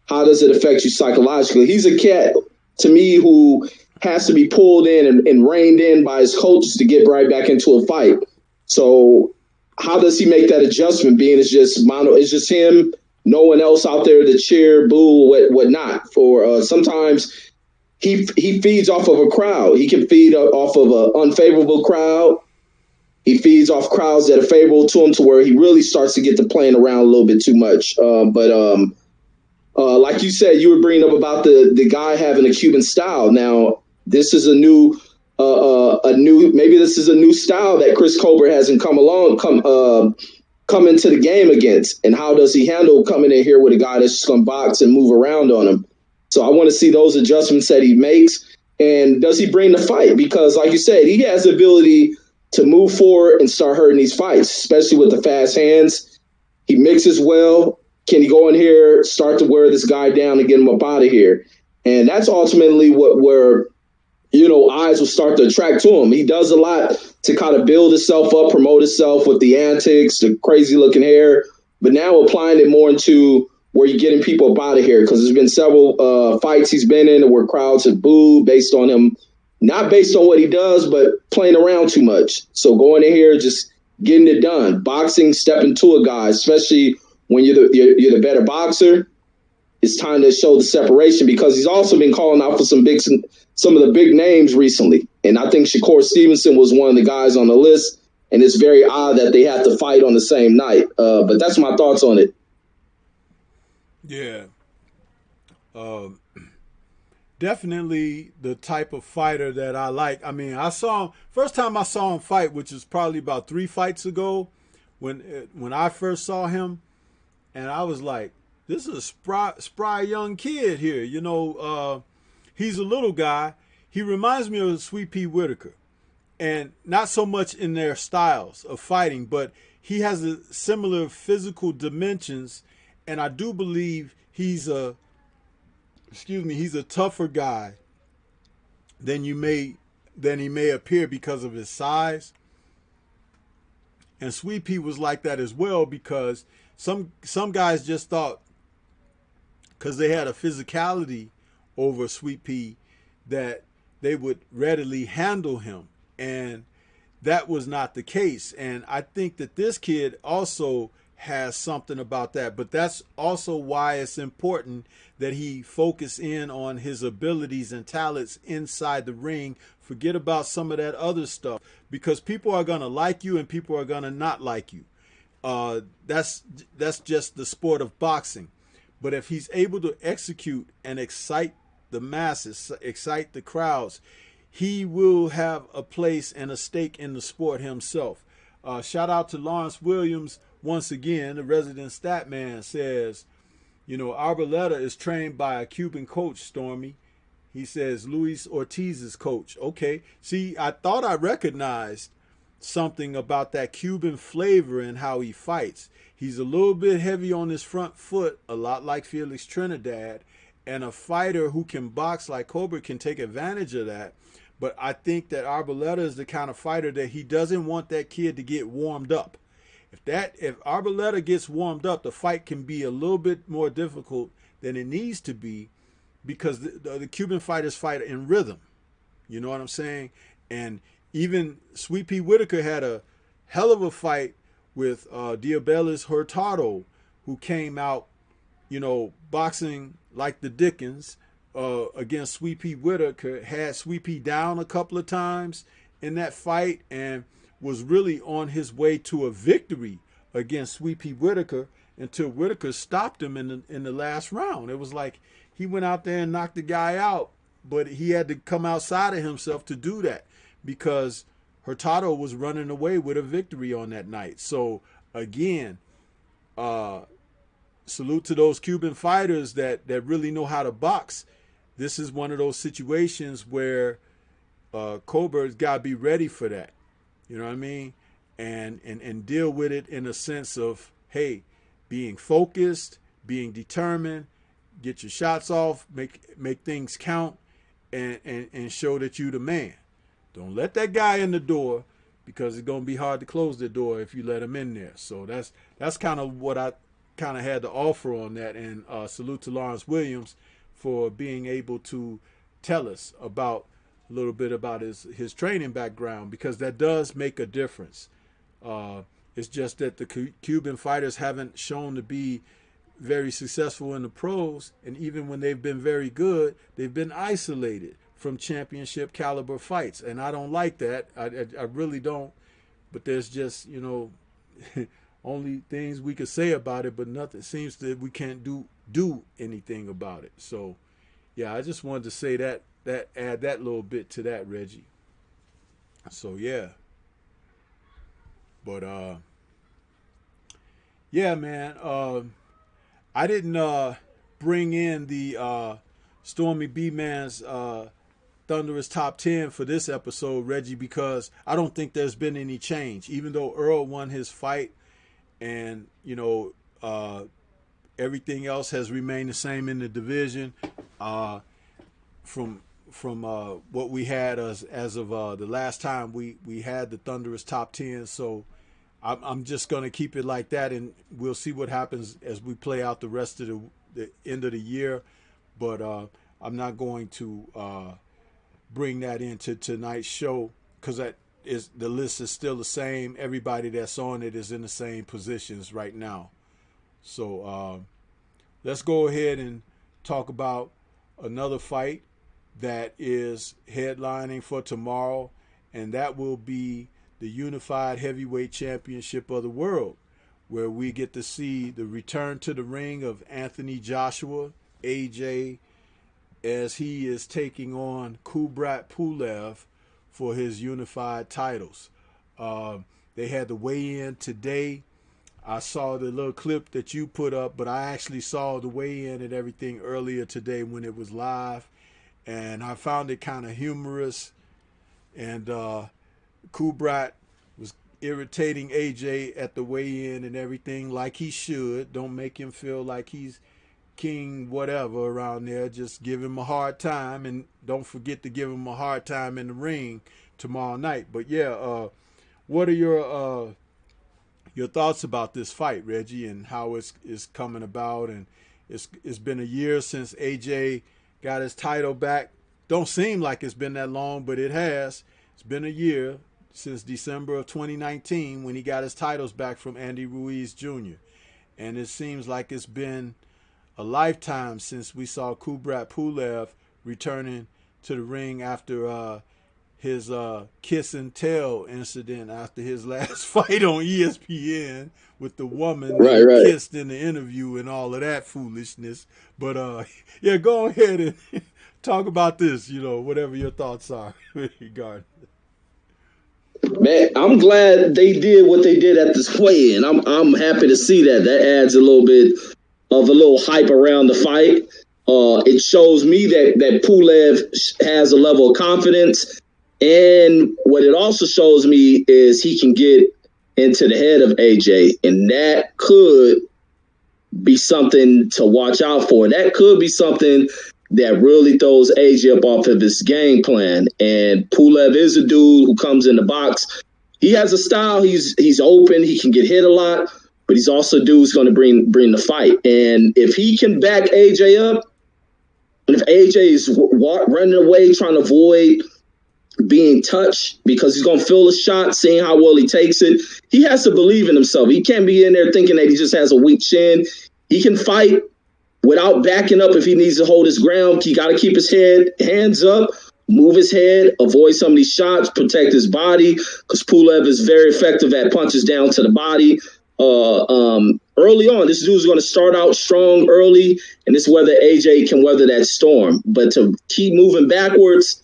How does it affect you psychologically? He's a cat, to me, who has to be pulled in and reined in by his coaches to get right back into a fight. So how does he make that adjustment, being it's just him, no one else out there to cheer, boo, whatnot? For sometimes he feeds off of a crowd. He can feed off of an unfavorable crowd. He feeds off crowds that are favorable to him, to where he really starts to get to playing around a little bit too much. Like you said, you were bringing up about the guy having a Cuban style. Now, this is a new style that Chris Colbert hasn't come into the game against. And how does he handle coming in here with a guy that's just going to box and move around on him? So I want to see those adjustments that he makes. And does he bring the fight? Because like you said, he has the ability to move forward and start hurting these fights, especially with the fast hands. He mixes well. Can he go in here, start to wear this guy down and get him up out of here? And that's ultimately where eyes will start to attract to him. He does a lot to kind of build himself up, promote himself with the antics, the crazy looking hair, but now applying it more into where you're getting people up out of here, because there's been several fights he's been in where crowds have booed based on him, not based on what he does, but playing around too much. So going in here, just getting it done. Boxing, stepping to a guy, especially when you're the better boxer, it's time to show the separation, because he's also been calling out for some of the big names recently. And I think Shakur Stevenson was one of the guys on the list, and it's very odd that they have to fight on the same night. But that's my thoughts on it. Yeah. definitely the type of fighter that I like. I mean, I saw him first time I saw him fight, which is probably about 3 fights ago, when I first saw him, and I was like, this is a spry young kid here. He's a little guy. He reminds me of Sweet Pea Whitaker, and not so much in their styles of fighting, but he has a similar physical dimensions, and I do believe he's a tougher guy than he may appear because of his size. And Sweet Pea was like that as well, because some guys just thought, because they had a physicality over Sweet Pea, that they would readily handle him, and that was not the case. And I think that this kid also has something about that, but that's also why it's important that he focus in on his abilities and talents inside the ring. Forget about some of that other stuff, because people are going to like you and people are going to not like you. That's just the sport of boxing. But if he's able to execute and excite the masses, excite the crowds, he will have a place and a stake in the sport himself. Shout out to Lawrence Williams once again. The resident stat man says, Arboleta is trained by a Cuban coach, Stormy. He says Luis Ortiz's coach. Okay. See, I thought I recognized something about that Cuban flavor and how he fights. He's a little bit heavy on his front foot, a lot like Felix Trinidad, and a fighter who can box like Cobra can take advantage of that. But I think that Arboleta is the kind of fighter that he doesn't want that kid to get warmed up. If Arboleta gets warmed up, the fight can be a little bit more difficult than it needs to be, because the Cuban fighters fight in rhythm. You know what I'm saying? And even Sweet Pea Whitaker had a hell of a fight with Diabeles Hurtado, who came out, boxing like the Dickens against Sweet Pea Whitaker, had Sweet Pea down a couple of times in that fight, and was really on his way to a victory against Sweet Pea Whitaker until Whitaker stopped him in the last round. It was like he went out there and knocked the guy out, but he had to come outside of himself to do that, because Hurtado was running away with a victory on that night. So again, salute to those Cuban fighters that really know how to box. This is one of those situations where Coburg's got to be ready for that. You know what I mean? And deal with it in a sense of, hey, being focused, being determined, get your shots off, make things count, and show that you the man. Don't let that guy in the door, because it's going to be hard to close the door if you let him in there. So that's kind of what I kind of had to offer on that. And salute to Lawrence Williams for being able to tell us a little bit about his training background, because that does make a difference. It's just that the Cuban fighters haven't shown to be very successful in the pros, and even when they've been very good, they've been isolated from championship caliber fights, and I don't like that. I really don't. But there's just only things we could say about it, but nothing seems that we can't do anything about it. So yeah, I just wanted to say that add that little bit to that, Reggie. So yeah. But yeah, man. I didn't bring in the Stormybman's Thunderous Top 10 for this episode, Reggie, because I don't think there's been any change. Even though Earl won his fight, and everything else has remained the same in the division from what we had as of the last time we had the Thunderous Top 10. So I'm just going to keep it like that, and we'll see what happens as we play out the rest of the end of the year. But I'm not going to bring that into tonight's show, because the list is still the same. Everybody that's on it is in the same positions right now. So let's go ahead and talk about another fight that is headlining for tomorrow, and that will be the Unified Heavyweight Championship of the World, where we get to see the return to the ring of Anthony Joshua, AJ, as he is taking on Kubrat Pulev for his unified titles. They had the weigh-in today. I saw the little clip that you put up, but I actually saw the weigh-in and everything earlier today when it was live, and I found it kind of humorous. And Kubrat was irritating AJ at the weigh-in and everything, like he should. Don't make him feel like he's king whatever around there. Just give him a hard time, and don't forget to give him a hard time in the ring tomorrow night. But yeah, what are your thoughts about this fight, Reggie, and how it's coming about? And it's been a year since AJ got his title back. Don't seem like it's been that long, but it has. It's been a year since December of 2019 when he got his titles back from Andy Ruiz Jr. And it seems like it's been a lifetime since we saw Kubrat Pulev returning to the ring after his kiss and tell incident after his last fight on ESPN with the woman that he kissed in the interview and all of that foolishness. But yeah, go ahead and talk about this, whatever your thoughts are regarding it. Man, I'm glad they did what they did at this weigh-in. I'm happy to see that. That adds a little bit of a little hype around the fight. It shows me that Pulev has a level of confidence. And what it also shows me is he can get into the head of AJ. And that could be something to watch out for. That could be something that really throws AJ up off of his game plan. And Pulev is a dude who comes in the box. He has a style. He's open. He can get hit a lot. But he's also a dude who's going to bring the fight. And if he can back AJ up, and if AJ is running away, trying to avoid being touched because he's going to feel a shot, seeing how well he takes it, he has to believe in himself. He can't be in there thinking that he just has a weak chin. He can fight without backing up if he needs to hold his ground. He got to keep his hands up, move his head, avoid some of these shots, protect his body, because Pulev is very effective at punches down to the body. Early on, this dude's going to start out strong early, and it's whether AJ can weather that storm. But to keep moving backwards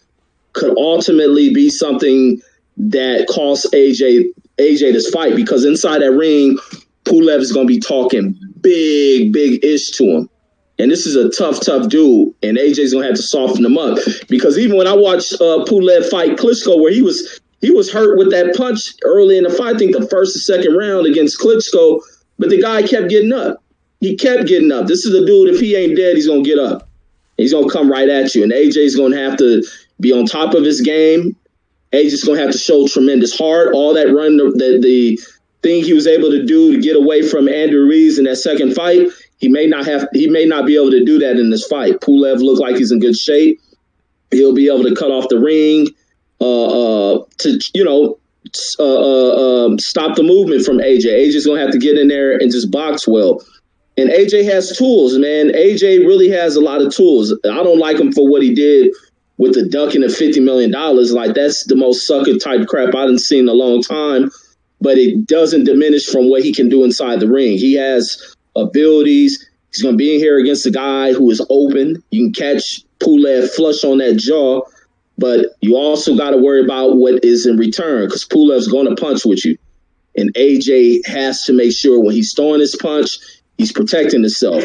could ultimately be something that costs AJ this fight, because inside that ring, Pulev is going to be talking big ish to him. And this is a tough dude, and AJ's going to have to soften him up. Because even when I watched Pulev fight Klitschko, where he was hurt with that punch early in the fight, I think the first or second round against Klitschko, but the guy kept getting up. He kept getting up. This is a dude, if he ain't dead, he's going to get up. He's going to come right at you. And AJ's going to have to be on top of his game. AJ's going to have to show tremendous heart. All that run, the thing he was able to do to get away from Andrew Ruiz in that second fight, he may not be able to do that in this fight. Pulev looked like he's in good shape. He'll be able to cut off the ring stop the movement from AJ. AJ's going to have to get in there and just box well. And AJ has tools, man. AJ really has a lot of tools. I don't like him for what he did with the ducking of $50 million. Like, that's the most sucker type crap I done seen in a long time. But it doesn't diminish from what he can do inside the ring. He has abilities. He's going to be in here against a guy who is open. You can catch Pulev flush on that jaw. But you also got to worry about what is in return, because Pulev's going to punch with you. And AJ has to make sure when he's throwing his punch, he's protecting himself.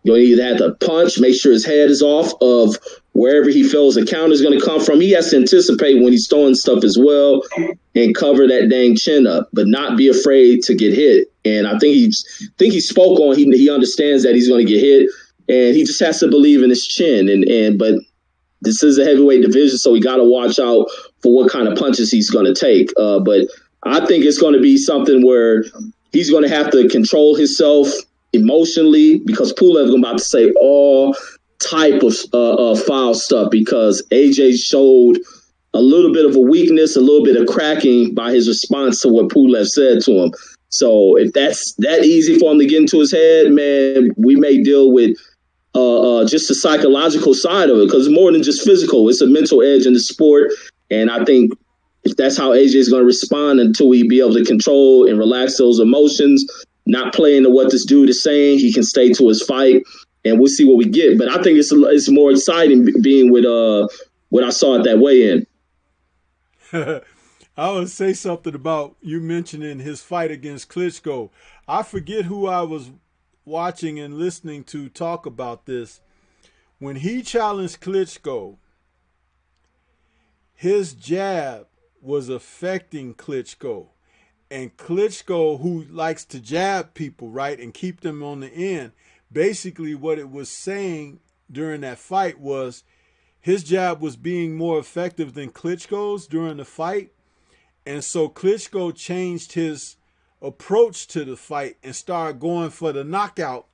You'll either have to punch, make sure his head is off of wherever he feels the counter is going to come from. He has to anticipate when he's throwing stuff as well and cover that dang chin up, but not be afraid to get hit. And I think he spoke on, he understands that he's going to get hit, and he just has to believe in his chin. But this is a heavyweight division, so we got to watch out for what kind of punches he's going to take. But I think it's going to be something where he's going to have to control himself emotionally, because Pulev is about to say all type of foul stuff, because AJ showed a little bit of a weakness, a little bit of cracking by his response to what Pulev said to him. So if that's that easy for him to get into his head, man, we may deal with just the psychological side of it, because it's more than just physical. It's a mental edge in the sport. And I think if that's how AJ is going to respond until he be able to control and relax those emotions, not play into what this dude is saying, he can stay to his fight and we'll see what we get. But I think it's more exciting being with what I saw at that weigh-in. I would say something about you mentioning his fight against Klitschko. I forget who I was watching and listening to talk about this. When he challenged Klitschko, his jab was affecting Klitschko. And Klitschko, who likes to jab people, right, and keep them on the end, basically what it was saying during that fight was his jab was being more effective than Klitschko's during the fight. And so Klitschko changed his approach to the fight and started going for the knockout,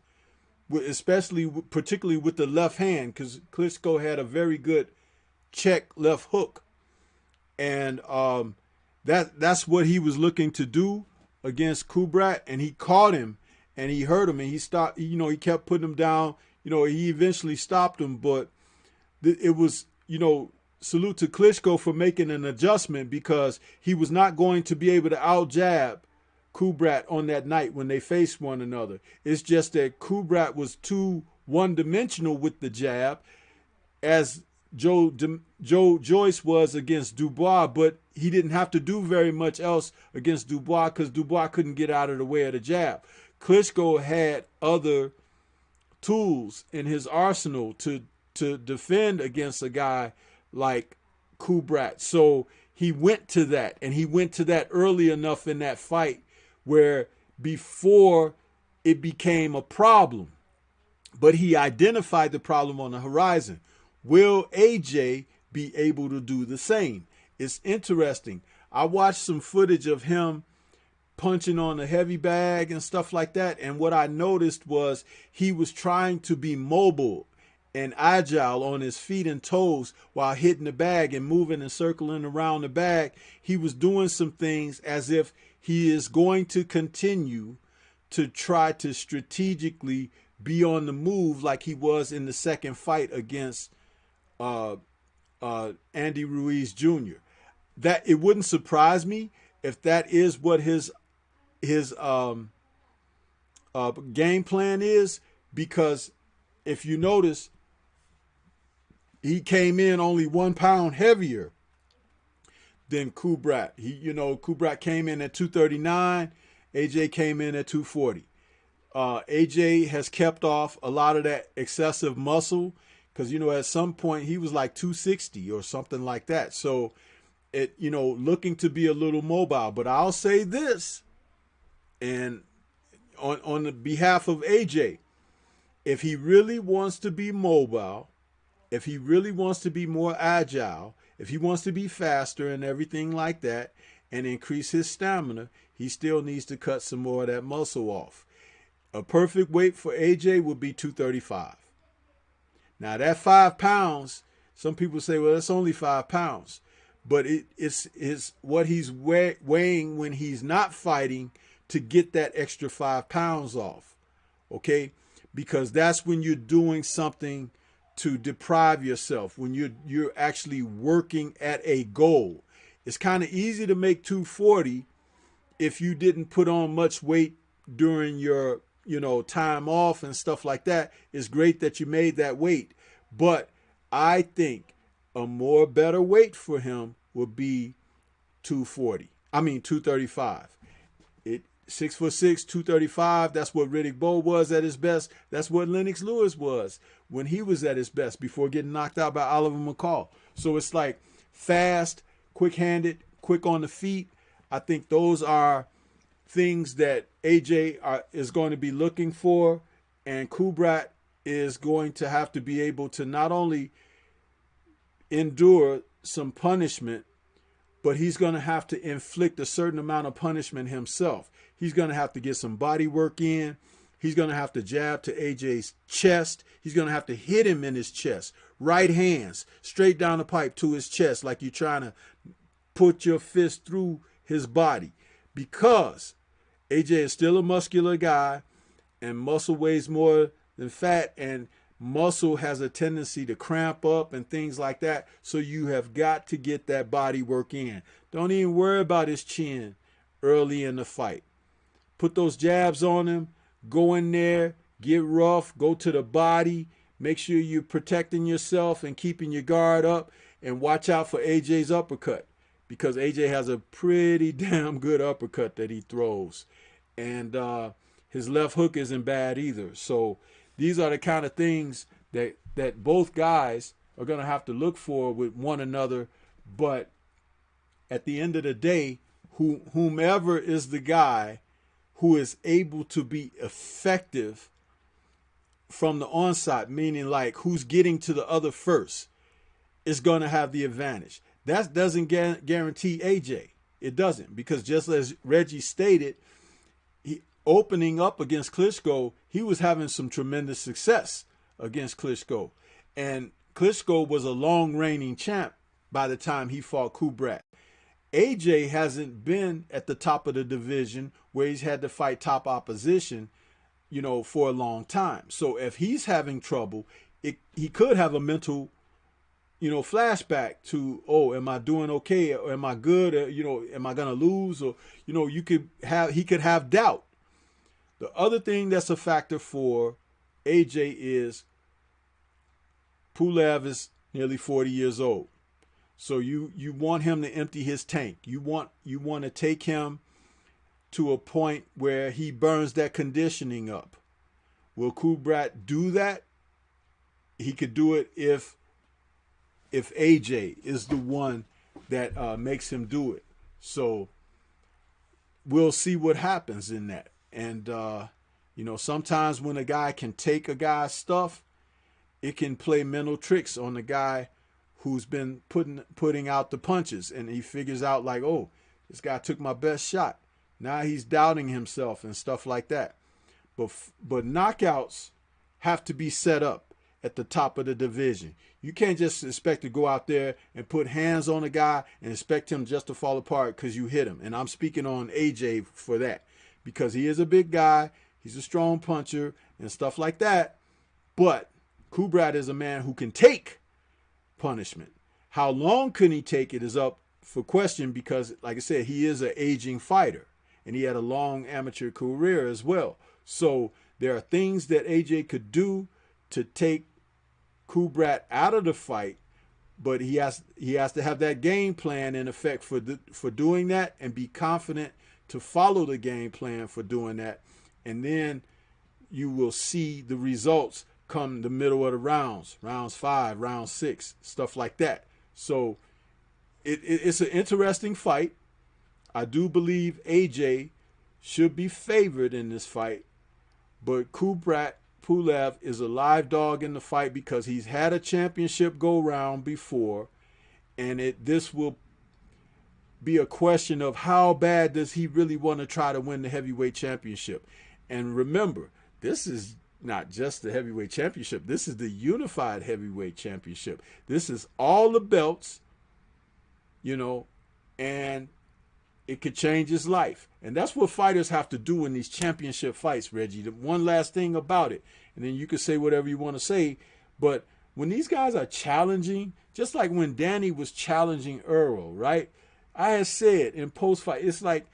particularly with the left hand, because Klitschko had a very good check left hook. And that's what he was looking to do against Kubrat, and he caught him and he hurt him, and he stopped. He kept putting him down. He eventually stopped him, but it was salute to Klitschko for making an adjustment, because he was not going to be able to out jab Kubrat on that night when they faced one another. It's just that Kubrat was too one-dimensional with the jab, as Joe Joyce was against Dubois, but he didn't have to do very much else against Dubois because Dubois couldn't get out of the way of the jab. Klitschko had other tools in his arsenal to defend against a guy like Kubrat. So he went to that, and he went to that early enough in that fight where before it became a problem. But he identified the problem on the horizon. Will AJ be able to do the same? It's interesting. I watched some footage of him punching on a heavy bag and stuff like that, and what I noticed was he was trying to be mobile and agile on his feet and toes while hitting the bag and moving and circling around the bag. He was doing some things as if he is going to continue to try to strategically be on the move like he was in the second fight against Andy Ruiz Jr. That it wouldn't surprise me if that is what his game plan is, because if you notice, he came in only 1 pound heavier than Kubrat. Kubrat came in at 239. AJ came in at 240. AJ has kept off a lot of that excessive muscle, because at some point he was like 260 or something like that. So looking to be a little mobile. But I'll say this, and on the behalf of AJ, if he really wants to be mobile, if he really wants to be more agile, if he wants to be faster and everything like that, and increase his stamina, he still needs to cut some more of that muscle off. A perfect weight for AJ would be 235. Now that 5 pounds, some people say, well, it's only 5 pounds. But it's what he's weighing when he's not fighting to get that extra 5 pounds off. Okay? Because that's when you're doing something to deprive yourself, when you're actually working at a goal. It's kind of easy to make 240 if you didn't put on much weight during your time off and stuff like that. It's great that you made that weight, but I think a more better weight for him would be 235. 6'6", 235. That's what Riddick Bowe was at his best. That's what Lennox Lewis was when he was at his best before getting knocked out by Oliver McCall. So it's like fast, quick-handed, quick on the feet. I think those are things that AJ is going to be looking for, and Kubrat is going to have to be able to not only endure some punishment, but he's going to have to inflict a certain amount of punishment himself. He's going to have to get some body work in. He's going to have to jab to AJ's chest. He's going to have to hit him in his chest. Right hands, straight down the pipe to his chest, like you're trying to put your fist through his body. Because AJ is still a muscular guy, and muscle weighs more than fat, and muscle has a tendency to cramp up and things like that. So you have got to get that body work in. Don't even worry about his chin early in the fight. Put those jabs on him. Go in there. get rough, go to the body, make sure you're protecting yourself and keeping your guard up, and watch out for AJ's uppercut, because AJ has a pretty damn good uppercut that he throws. And his left hook isn't bad either. So these are the kind of things that both guys are going to have to look for with one another. But at the end of the day, whomever is the guy who is able to be effective from the onset, meaning like who's getting to the other first, is going to have the advantage. That doesn't guarantee AJ. It doesn't, because just as Reggie stated, opening up against Klitschko, he was having some tremendous success against Klitschko. And Klitschko was a long reigning champ by the time he fought Kubrat. AJ hasn't been at the top of the division where he's had to fight top opposition, for a long time. So if he's having trouble, he could have a mental, flashback to, oh, am I doing okay? Or am I good? Or, am I going to lose? Or, he could have doubt. The other thing that's a factor for AJ is Pulev is nearly 40 years old. So you want him to empty his tank. You want to take him to a point where he burns that conditioning up. Will Kubrat do that? He could do it if AJ is the one that makes him do it. So we'll see what happens in that. And, sometimes when a guy can take a guy's stuff, it can play mental tricks on the guy who's been putting out the punches. And he figures out like, oh, this guy took my best shot. Now he's doubting himself and stuff like that. But knockouts have to be set up at the top of the division. You can't just expect to go out there and put hands on a guy and expect him just to fall apart because you hit him. And I'm speaking on AJ for that, because he is a big guy. He's a strong puncher and stuff like that. But Kubrat is a man who can take punishment. How long can he take it is up for question, because, like I said, he is an aging fighter and he had a long amateur career as well. So there are things that AJ could do to take Kubrat out of the fight, but he has to have that game plan in effect for doing that, and be confident to follow the game plan for doing that. And then you will see the results come the middle of the rounds 5, round 6, stuff like that. So it's an interesting fight. I do believe AJ should be favored in this fight, but Kubrat Pulev is a live dog in the fight because he's had a championship go round before, and this will be a question of how bad does he really want to try to win the heavyweight championship. And remember, this is not just the heavyweight championship. This is the unified heavyweight championship. This is all the belts, and it could change his life. And that's what fighters have to do in these championship fights, Reggie. The one last thing about it, and then you can say whatever you want to say, but when these guys are challenging, just like when Danny was challenging Earl, right? I had said in post-fight, it's like,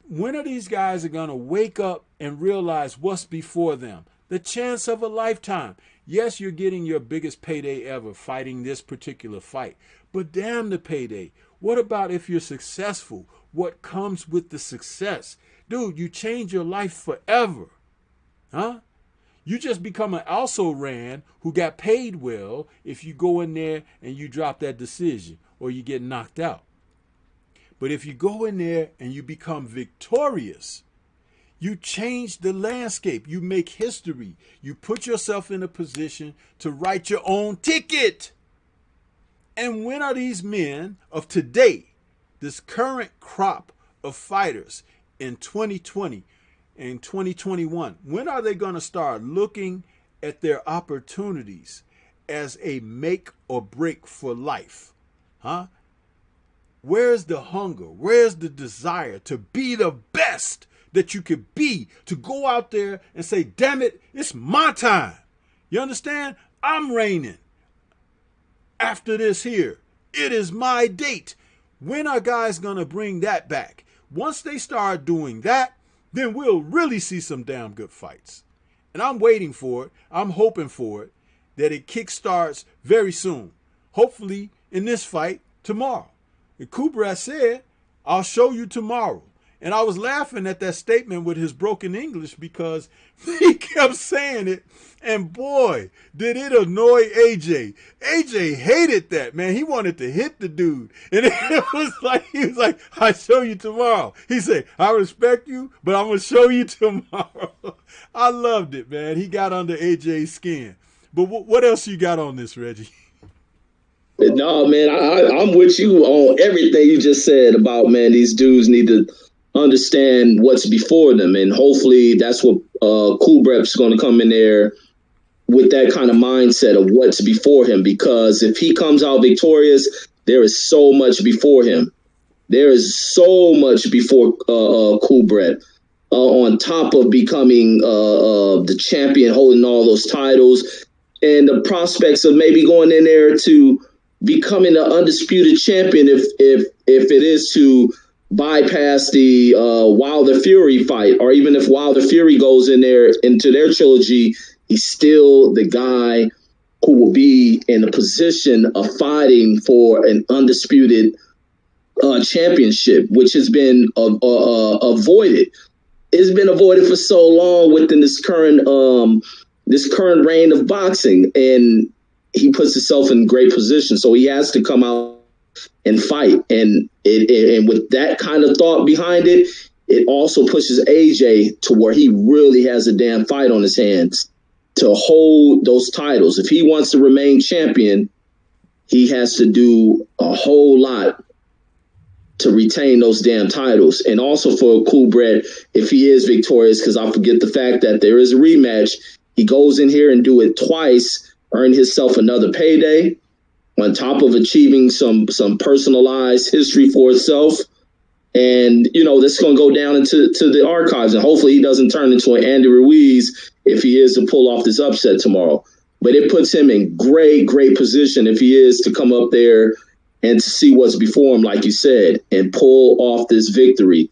when are these guys going to wake up and realize what's before them? The chance of a lifetime. Yes, you're getting your biggest payday ever fighting this particular fight, but damn the payday. What about if you're successful? What comes with the success? Dude, you change your life forever. Huh? You just become an also-ran who got paid well if you go in there and you drop that decision or you get knocked out. But if you go in there and you become victorious, you change the landscape. You make history. You put yourself in a position to write your own ticket. And when are these men of today, this current crop of fighters in 2020 and 2021, when are they going to start looking at their opportunities as a make or break for life? Huh? Where's the hunger? Where's the desire to be the best that you could be? To go out there and say, damn it, it's my time. You understand? I'm reigning. After this here, it is my date. When are guys going to bring that back? Once they start doing that, then we'll really see some damn good fights. and I'm waiting for it. I'm hoping for it, that it kickstarts very soon. Hopefully in this fight tomorrow. And Kubrat said, I'll show you tomorrow. And I was laughing at that statement with his broken English because he kept saying it. And boy, did it annoy AJ. AJ hated that, man. He wanted to hit the dude. And it was like, he was like, I'll show you tomorrow. He said, I respect you, but I'm going to show you tomorrow. I loved it, man. He got under AJ's skin. But what else you got on this, Reggie? No, man, I'm with you on everything you just said about, man, these dudes need to understand what's before them. And hopefully that's what Kubrat's going to come in there with, that kind of mindset of what's before him. Because if he comes out victorious, there is so much before him. There is so much before Kubrat. On top of becoming the champion, holding all those titles, and the prospects of maybe going in there to becoming the undisputed champion if it is to bypass the Wilder Fury fight, or even if Wilder Fury goes in there into their trilogy, he's still the guy who will be in a position of fighting for an undisputed championship, which has been avoided. It's been avoided for so long within this current reign of boxing, and he puts himself in great position. So he has to come out and fight. And with that kind of thought behind it, it also pushes AJ to where he really has a damn fight on his hands to hold those titles. If he wants to remain champion, he has to do a whole lot to retain those damn titles. And also for Kubrat, if he is victorious, because I forget the fact that there is a rematch, he goes in here and do it twice, earn himself another payday, on top of achieving some personalized history for itself. And, this is going to go down into the archives. And hopefully he doesn't turn into an Andy Ruiz if he is to pull off this upset tomorrow. But it puts him in great, great position if he is to come up there and to see what's before him, like you said, and pull off this victory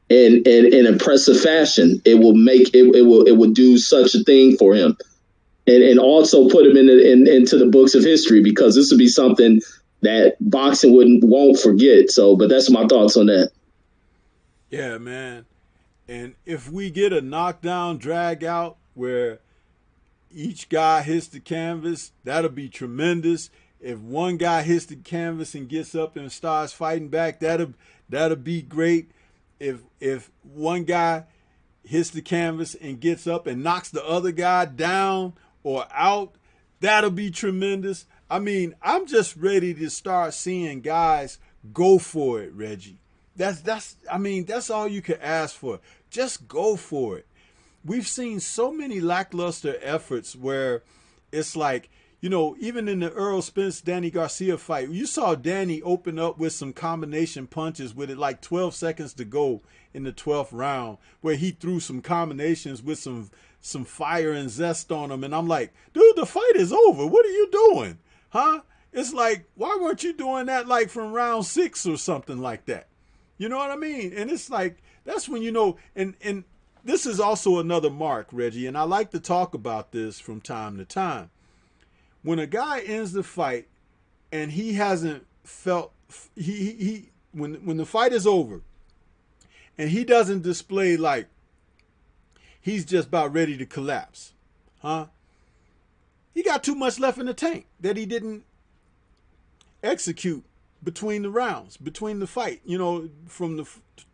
in impressive fashion. It will make it will do such a thing for him. And also put him into the books of history, because this would be something that boxing won't forget. So, but that's my thoughts on that. Yeah, man. And if we get a knockdown, drag out where each guy hits the canvas, that'll be tremendous. If one guy hits the canvas and gets up and starts fighting back, that'll be great. If one guy hits the canvas and gets up and knocks the other guy down or out, that'll be tremendous. I mean, I'm just ready to start seeing guys go for it, Reggie. That's all you can ask for. Just go for it. We've seen so many lackluster efforts where it's like, even in the Earl Spence Danny Garcia fight, you saw Danny open up with some combination punches with it like 12 seconds to go in the 12th round, where he threw some combinations with some fire and zest on them. And I'm like, dude, the fight is over. What are you doing? Huh? It's like, why weren't you doing that like from round 6 or something like that? You know what I mean? And it's like, that's when and this is also another mark, Reggie, and I like to talk about this from time to time. When a guy ends the fight and he hasn't felt when the fight is over and he doesn't display like he's just about ready to collapse, huh? He got too much left in the tank that he didn't execute between the rounds, between the fight, from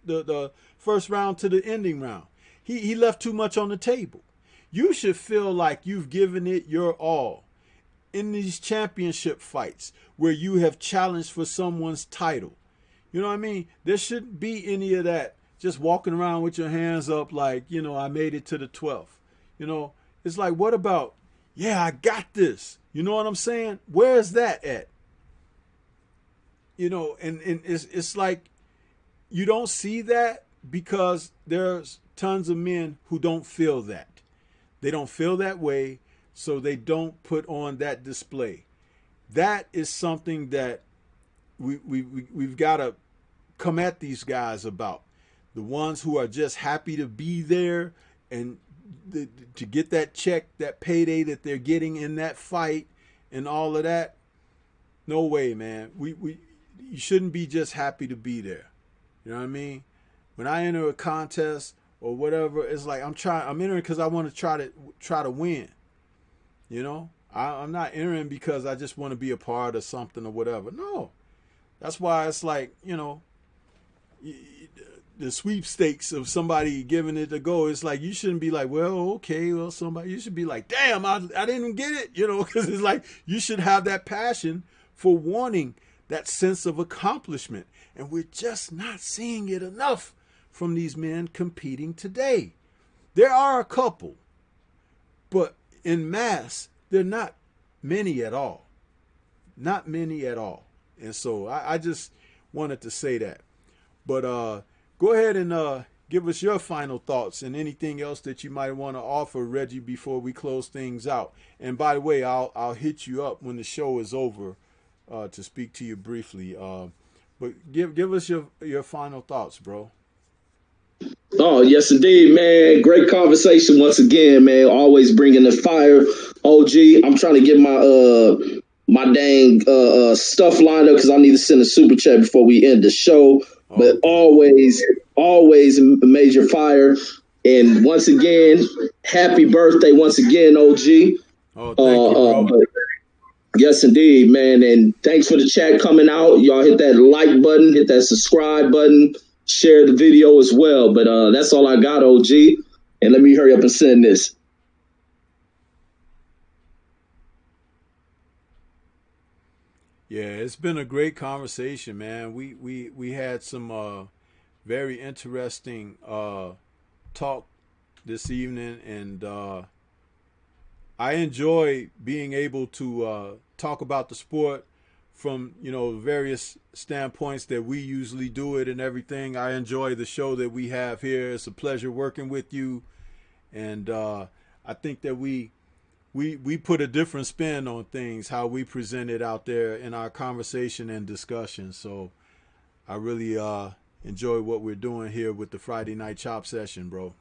the first round to the ending round. He left too much on the table. You should feel like you've given it your all in these championship fights where you have challenged for someone's title. You know what I mean? There shouldn't be any of that just walking around with your hands up like, I made it to the 12th. It's like, what about, yeah, I got this. You know what I'm saying? Where's that at? And it's like you don't see that because there's tons of men who don't feel that. They don't feel that way, so they don't put on that display. That is something that we've got to come at these guys about. The ones who are just happy to be there and to get that check, that payday that they're getting in that fight and all of that. No way, man. You shouldn't be just happy to be there. You know what I mean? When I enter a contest or whatever, it's like I'm entering because I want to try to win. You know, I'm not entering because I just want to be a part of something or whatever. No, that's why it's like, you know, the sweepstakes of somebody giving it a go. It's like you shouldn't be like, well, okay, well, somebody. You should be like, damn, I didn't get it. You know, because it's like you should have that passion for wanting that sense of accomplishment, and we're just not seeing it enough from these men competing today. There are a couple, but in mass, they're not many at all. Not many at all. And so I just wanted to say that. But go ahead and give us your final thoughts and anything else that you might want to offer, Reggie, before we close things out. And by the way, I'll hit you up when the show is over to speak to you briefly. But give us your final thoughts, bro. Oh, yes, indeed, man. Great conversation once again, man. Always bringing the fire. OG, I'm trying to get my dang stuff lined up because I need to send a super chat before we end the show. But always major fire. And once again, happy birthday once again, OG. Oh, thank you, bro. Yes, indeed, man. And thanks for the chat coming out. Y'all hit that like button, hit that subscribe button. Share the video as well. But that's all I got, OG. And let me hurry up and send this. Yeah, it's been a great conversation, man. We had some very interesting talk this evening, and I enjoy being able to talk about the sport from, you know, various standpoints that we usually do it and everything. I enjoy the show that we have here. It's a pleasure working with you, and I think that we put a different spin on things, how we present it out there in our conversation and discussion. So I really enjoy what we're doing here with the Friday Night Chop Session, bro.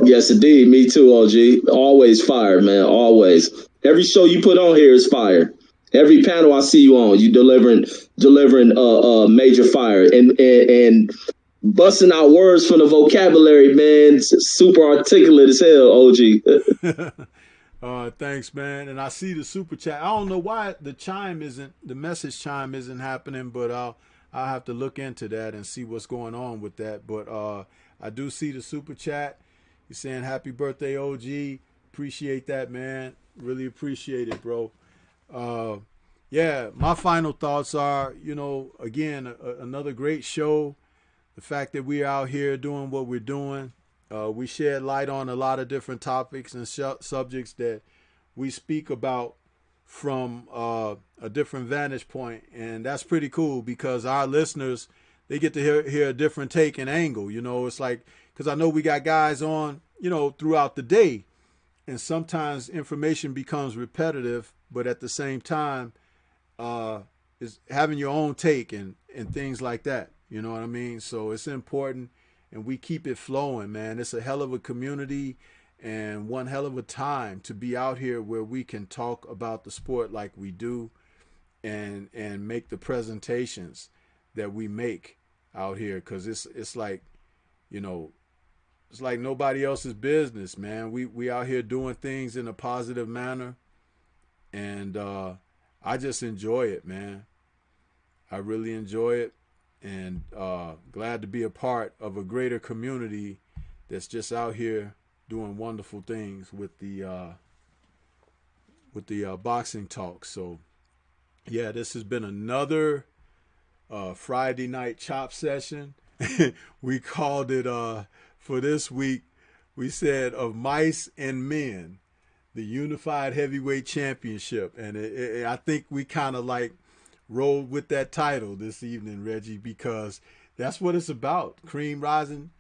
Yes, indeed. Me too, OG. Always fire, man. Always. Every show you put on here is fire. Every panel I see you on, you delivering major fire and busting out words from the vocabulary, man. Super articulate as hell, OG. Thanks, man. And I see the super chat. I don't know why the message chime isn't happening, but I'll have to look into that and see what's going on with that. But I do see the super chat. You're saying happy birthday, OG. Appreciate that, man. Really appreciate it, bro. Yeah, my final thoughts are, you know, again, another great show. The fact that we're out here doing what we're doing. We shed light on a lot of different topics and subjects that we speak about from a different vantage point. And that's pretty cool because our listeners, they get to hear a different take and angle. You know, it's like, because I know we got guys on, you know, throughout the day. And sometimes information becomes repetitive, but at the same time, is having your own take and things like that. You know what I mean? So it's important, and we keep it flowing, man. It's a hell of a community and one hell of a time to be out here where we can talk about the sport like we do and make the presentations that we make out here, because it's like, you know, it's like nobody else's business, man. We out here doing things in a positive manner, and I just enjoy it, man. I really enjoy it, and glad to be a part of a greater community that's just out here doing wonderful things with the boxing talk. So, yeah, this has been another Friday night chop session. We called it for this week. We said of mice and men, the Unified Heavyweight Championship, and I think we kind of like rolled with that title this evening, Reggie, because that's what it's about. Cream rising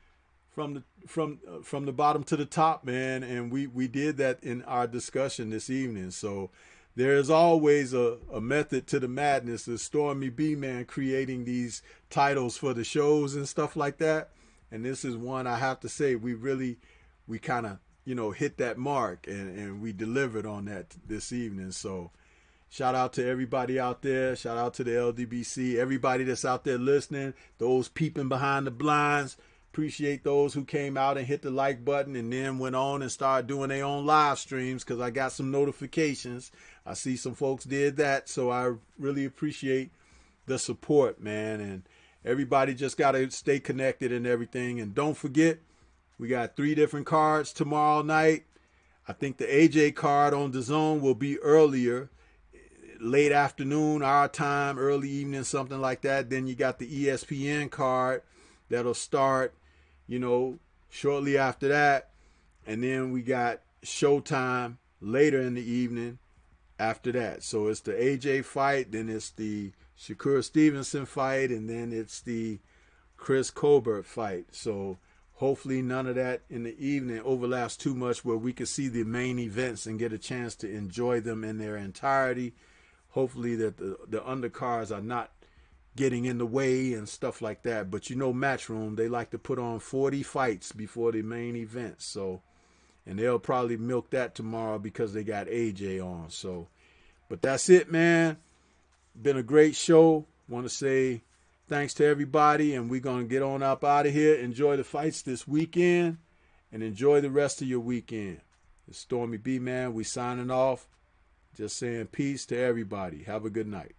from the bottom to the top, man, and we did that in our discussion this evening. So there is always a method to the madness. The Stormybman creating these titles for the shows and stuff like that, And this is one I have to say we kind of, hit that mark, and we delivered on that this evening. So shout out to everybody out there. Shout out to the LDBC, everybody that's out there listening, those peeping behind the blinds. Appreciate those who came out and hit the like button and then went on and started doing their own live streams, because I got some notifications. I see some folks did that, so I really appreciate the support, man. And everybody just got to stay connected and everything. And don't forget, we got 3 different cards tomorrow night. I think the AJ card on DAZN will be earlier, late afternoon, our time, early evening, something like that. Then you got the ESPN card that'll start, shortly after that. And then we got Showtime later in the evening after that. So it's the AJ fight, then it's the Shakur Stevenson fight, and then it's the Chris Colbert fight. So hopefully none of that in the evening overlaps too much, where we can see the main events and get a chance to enjoy them in their entirety. Hopefully that the undercards are not getting in the way and stuff like that. But Matchroom, they like to put on 40 fights before the main event. So, and they'll probably milk that tomorrow because they got AJ on. So, but that's it, man. Been a great show. Want to say thanks to everybody, and we're going to get on up out of here. Enjoy the fights this weekend, and enjoy the rest of your weekend. It's Stormy B, man. We signing off. Just saying peace to everybody. Have a good night.